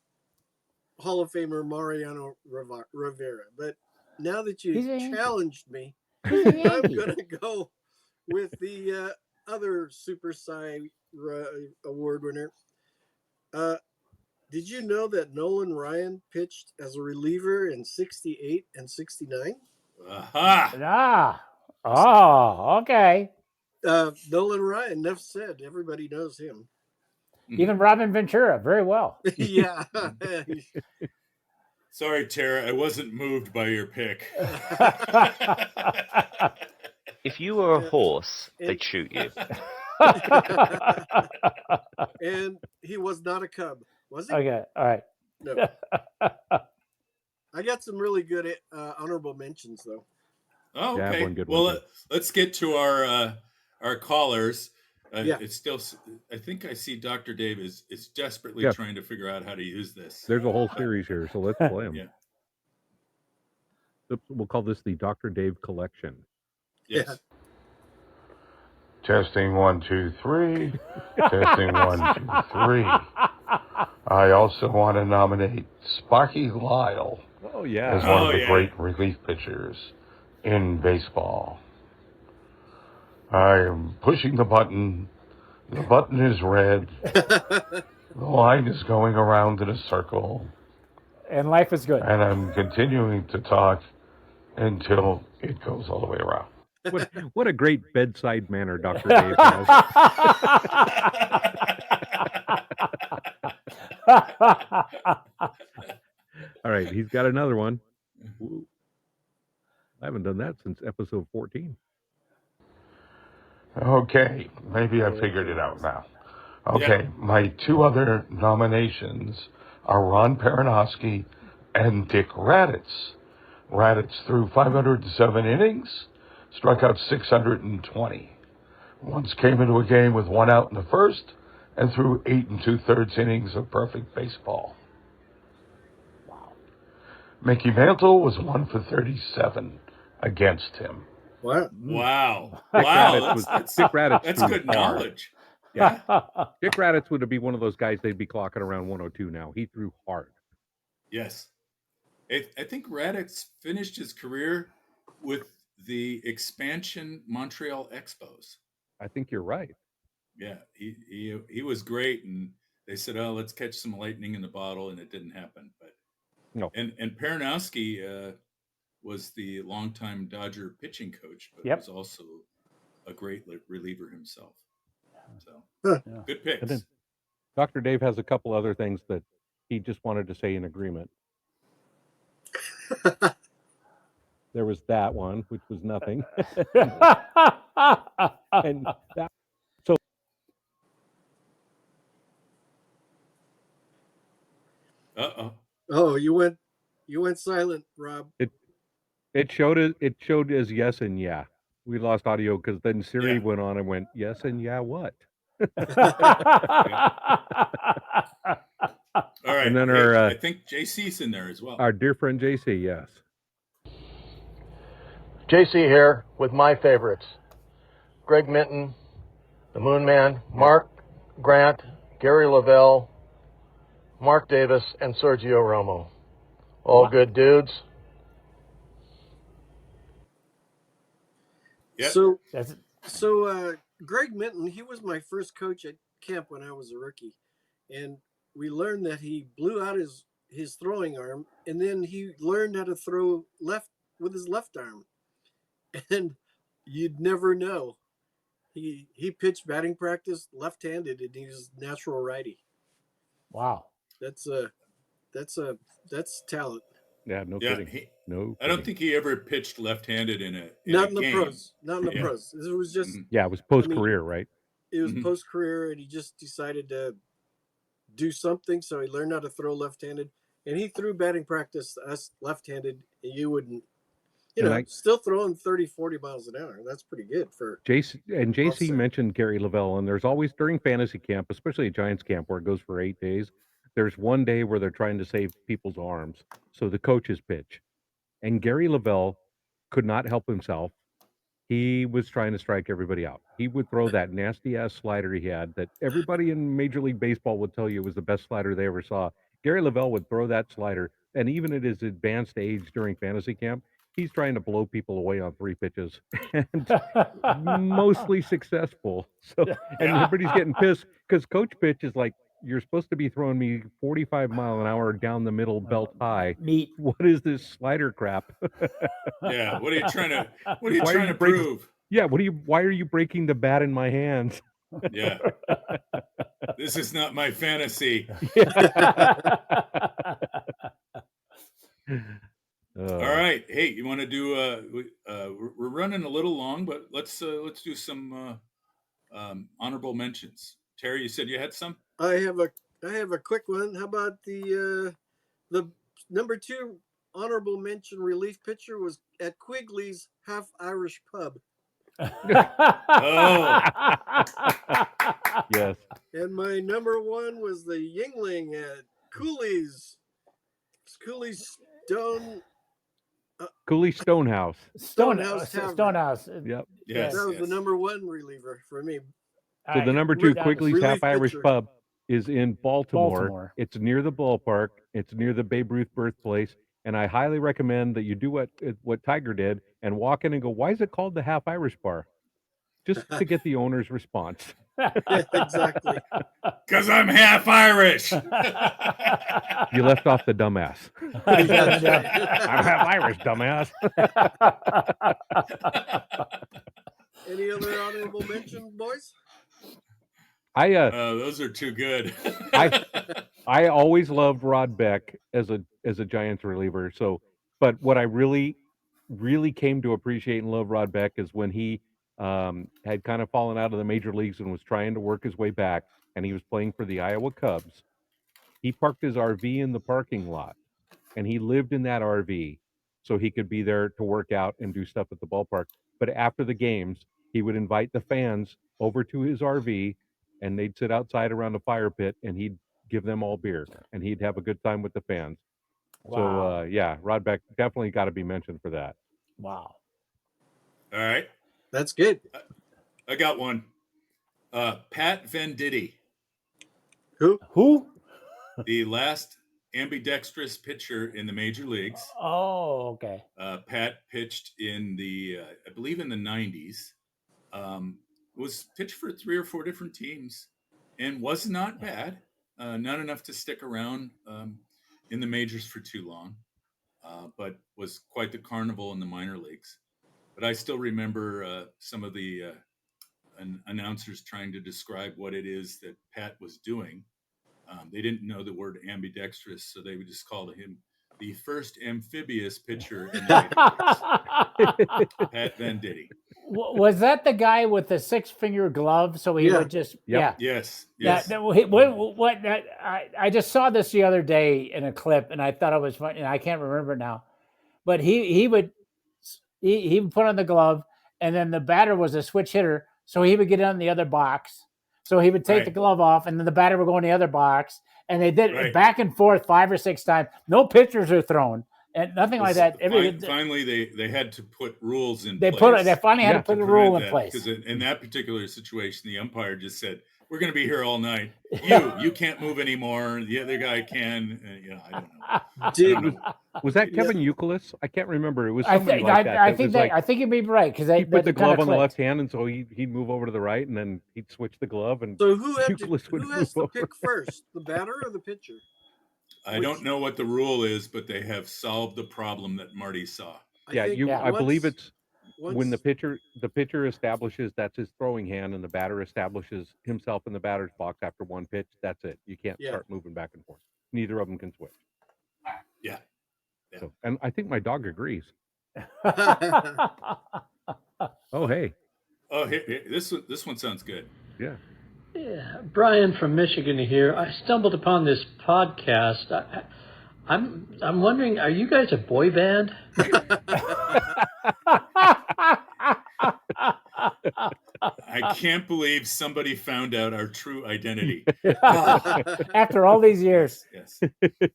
Hall of Famer Mariano Rivera, but now that He's you a Yankee. challenged me, He's a I'm Yankee. gonna go with the other Super Cy Award winner. Did you know that Nolan Ryan pitched as a reliever in '68 and '69? Aha! Oh, okay. Nolan Ryan, enough said. Everybody knows him. Even Robin Ventura, very well. Yeah. Sorry, Tara, I wasn't moved by your pick. If you were a horse, they'd shoot you. And he was not a Cub, was he? Okay, all right. No. I got some really good honorable mentions, though. Oh, Yeah, I have okay. one good Well, one, too. let's get to our callers. Yeah. It's still. I think I see Dr. Dave is desperately Yeah. trying to figure out how to use this. There's a whole series here, so let's play them. Yeah. We'll call this the Dr. Dave collection. Yes. Yeah. Testing 1, 2, 3. Testing 1, 2, 3. I also want to nominate Sparky Lyle Oh yeah. as one of the yeah. great relief pitchers in baseball. I am pushing the button. The button is red. The line is going around in a circle. And life is good. And I'm continuing to talk until it goes all the way around. What a great bedside manner Dr. Dave has. All right, he's got another one. Ooh. I haven't done that since episode 14. Okay, maybe I figured it out now. Okay, my two other nominations are Ron Peronowski and Dick Raditz. Raditz threw 507 innings, struck out 620. Once came into a game with one out in the first and threw 8 2/3 innings of perfect baseball. Wow. Mickey Mantle was 1 for 37 against him. Wow. Wow. Dick Wow. Raditz That's Dick Raditz that's threw good hard. knowledge. Yeah. Dick Raditz would be one of those guys they'd be clocking around 102 now. He threw hard. Yes. I think Raditz finished his career with the expansion Montreal Expos. I think you're right. Yeah, he was great, and they said, "Oh, let's catch some lightning in the bottle," and it didn't happen. But No. and Peronowski was the longtime Dodger pitching coach, but Yep. was also a great reliever himself. So Huh. good picks. And then Dr. Dave has a couple other things that he just wanted to say in agreement. There was that one, which was nothing. And that, so Oh, you went silent, Rob. it showed as yes and yeah. We lost audio because then Siri Yeah. went on and went yes and yeah what? All right. And then okay, our, I think JC's in there as well. Our dear friend JC, yes. JC here with my favorites. Greg Minton, the Moon Man, Mark Grant, Gary Lavelle, Mark Davis, and Sergio Romo. All good dudes. Yep. So Greg Minton, he was my first coach at camp when I was a rookie, and we learned that he blew out his throwing arm, and then he learned how to throw left with his left arm, and you'd never know. He pitched batting practice left-handed, and he's natural righty. Wow, that's talent. Yeah, no Yeah, kidding. No, I don't kidding. think he ever pitched left-handed in a Not in the game. pros. Not in the Yeah. pros. It was just Yeah, it was post-career, right? it was post-career, and he just decided to do something, so he learned how to throw left-handed, and he threw batting practice to us left-handed, and you wouldn't, still throwing 30, 40 miles an hour. That's pretty good for JC offset. mentioned Gary Lavelle, and there's always during fantasy camp, especially Giants camp where it goes for 8 days, there's one day where they're trying to save people's arms. So the coaches pitch. And Gary Lavelle could not help himself. He was trying to strike everybody out. He would throw that nasty ass slider he had that everybody in Major League Baseball would tell you was the best slider they ever saw. Gary Lavelle would throw that slider, and even at his advanced age during fantasy camp, he's trying to blow people away on 3 pitches and mostly successful. So, and everybody's getting pissed because coach pitch is like, you're supposed to be throwing me 45 mile an hour down the middle belt high. Meat. What is this slider crap? Yeah, what are you trying to Why prove? Yeah, why are you breaking the bat in my hands? Yeah. This is not my fantasy. All right. Hey, you want to do we're running a little long, but let's do some honorable mentions. Terry, you said you had some? I have a quick one. How about the number 2 honorable mention relief pitcher was at Quigley's Half Irish Pub. Oh. Yes. And my number 1 was the Yingling at Cooley's Stonehouse. Stonehouse. Yep. Yes. That was the number 1 reliever for me. So the number 2 Quigley's relief Half Irish pitcher. Pub is in Baltimore. Baltimore. It's near the ballpark. It's near the Babe Ruth birthplace. And I highly recommend that you do what Tiger did and walk in and go, why is it called the Half Irish Bar? Just to get the owner's response. Yeah, exactly. Because I'm half Irish. You left off the dumbass. That's right. I'm half Irish, dumbass. Any other honorable mention, boys? Those are too good. I always loved Rod Beck as a Giants reliever. So, but what I really came to appreciate and love Rod Beck is when he had kind of fallen out of the major leagues and was trying to work his way back, and he was playing for the Iowa Cubs. He parked his RV in the parking lot, and he lived in that RV so he could be there to work out and do stuff at the ballpark. But after the games, he would invite the fans over to his RV, and they'd sit outside around the fire pit, and he'd give them all beer, and he'd have a good time with the fans. Wow. So, yeah, Rod Beck definitely got to be mentioned for that. Wow. All right. That's good. I got one. Pat Venditti. Who? The last ambidextrous pitcher in the major leagues. Oh, okay. Pat pitched in I believe in the 90s. Was pitched for 3 or 4 different teams and was not bad. Not enough to stick around in the majors for too long, but was quite the carnival in the minor leagues. But I still remember some of the announcers trying to describe what it is that Pat was doing. They didn't know the word ambidextrous, so they would just call him the first amphibious pitcher in the major leagues. Pat Venditti. Was that the guy with the 6-finger glove? So he would just Yes. I just saw this the other day in a clip, and I thought it was funny, and I can't remember it now. But he would put on the glove, and then the batter was a switch hitter, so he would get on the other box. So he would take the glove off, and then the batter would go in the other box, and they did it back and forth 5 or 6 times. No pitchers are thrown. and nothing like Was that. finally, they had to put rules in They place. they finally had to put a rule in prevent place. because in that particular situation, the umpire just said, "We're going to be here all night. You can't move anymore. The other guy can." I don't know. Did I don't know. Was that Yeah. Kevin Youkilis? I can't remember. It was I somebody think like that. I think was like I think you may be right because he put the glove on the left clicked. hand, and so he'd move over to the right, and then he'd switch the glove, and So who Youkilis would has move to over. pick first, the batter or the pitcher? I don't know what the rule is, but they have solved the problem that Marty saw. I believe it's when the pitcher establishes that's his throwing hand, and the batter establishes himself in the batter's box after one pitch. That's it. You can't start moving back and forth. Neither of them can switch. Yeah. So, and I think my dog agrees. Oh, hey. Oh, here, this one sounds good. Yeah. Yeah, Brian from Michigan here. I stumbled upon this podcast. I'm wondering, are you guys a boy band? I can't believe somebody found out our true identity. After all these years.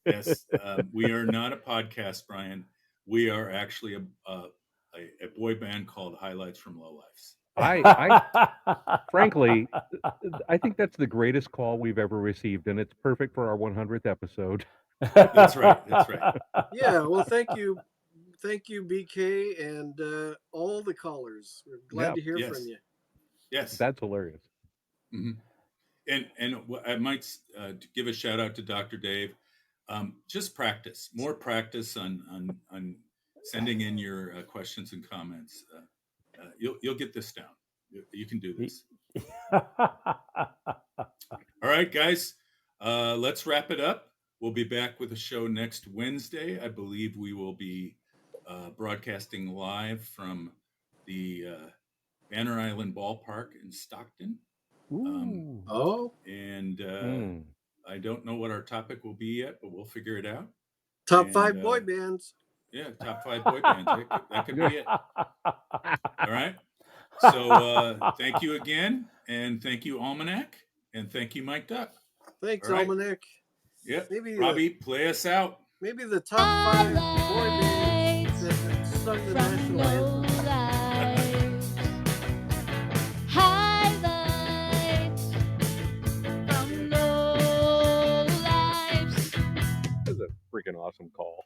Yes. We are not a podcast, Brian. We are actually a boy band called Highlights from Lowlifes. I frankly, I think that's the greatest call we've ever received, and it's perfect for our 100th episode. That's right. Yeah. Well, thank you, BK, and all the callers. We're glad to hear from you. Yes, that's hilarious. Mm-hmm. And I might give a shout out to Dr. Dave. Just practice, more practice on sending in your questions and comments. You'll get this down. You can do this. All right, guys, let's wrap it up. We'll be back with a show next Wednesday. I believe we will be broadcasting live from the Banner Island Ballpark in Stockton. And I don't know what our topic will be yet, but we'll figure it out. Top 5 boy bands. Yeah, top 5 boy bands. That could be it. All right. So thank you again, and thank you, Almanac, and thank you, micdup. Thanks, right. Almanac. Yep. Robbie, play us out. Maybe the top 5 boy bands that sung the national anthem. Highlights from Lowlifes. That was a freaking awesome call.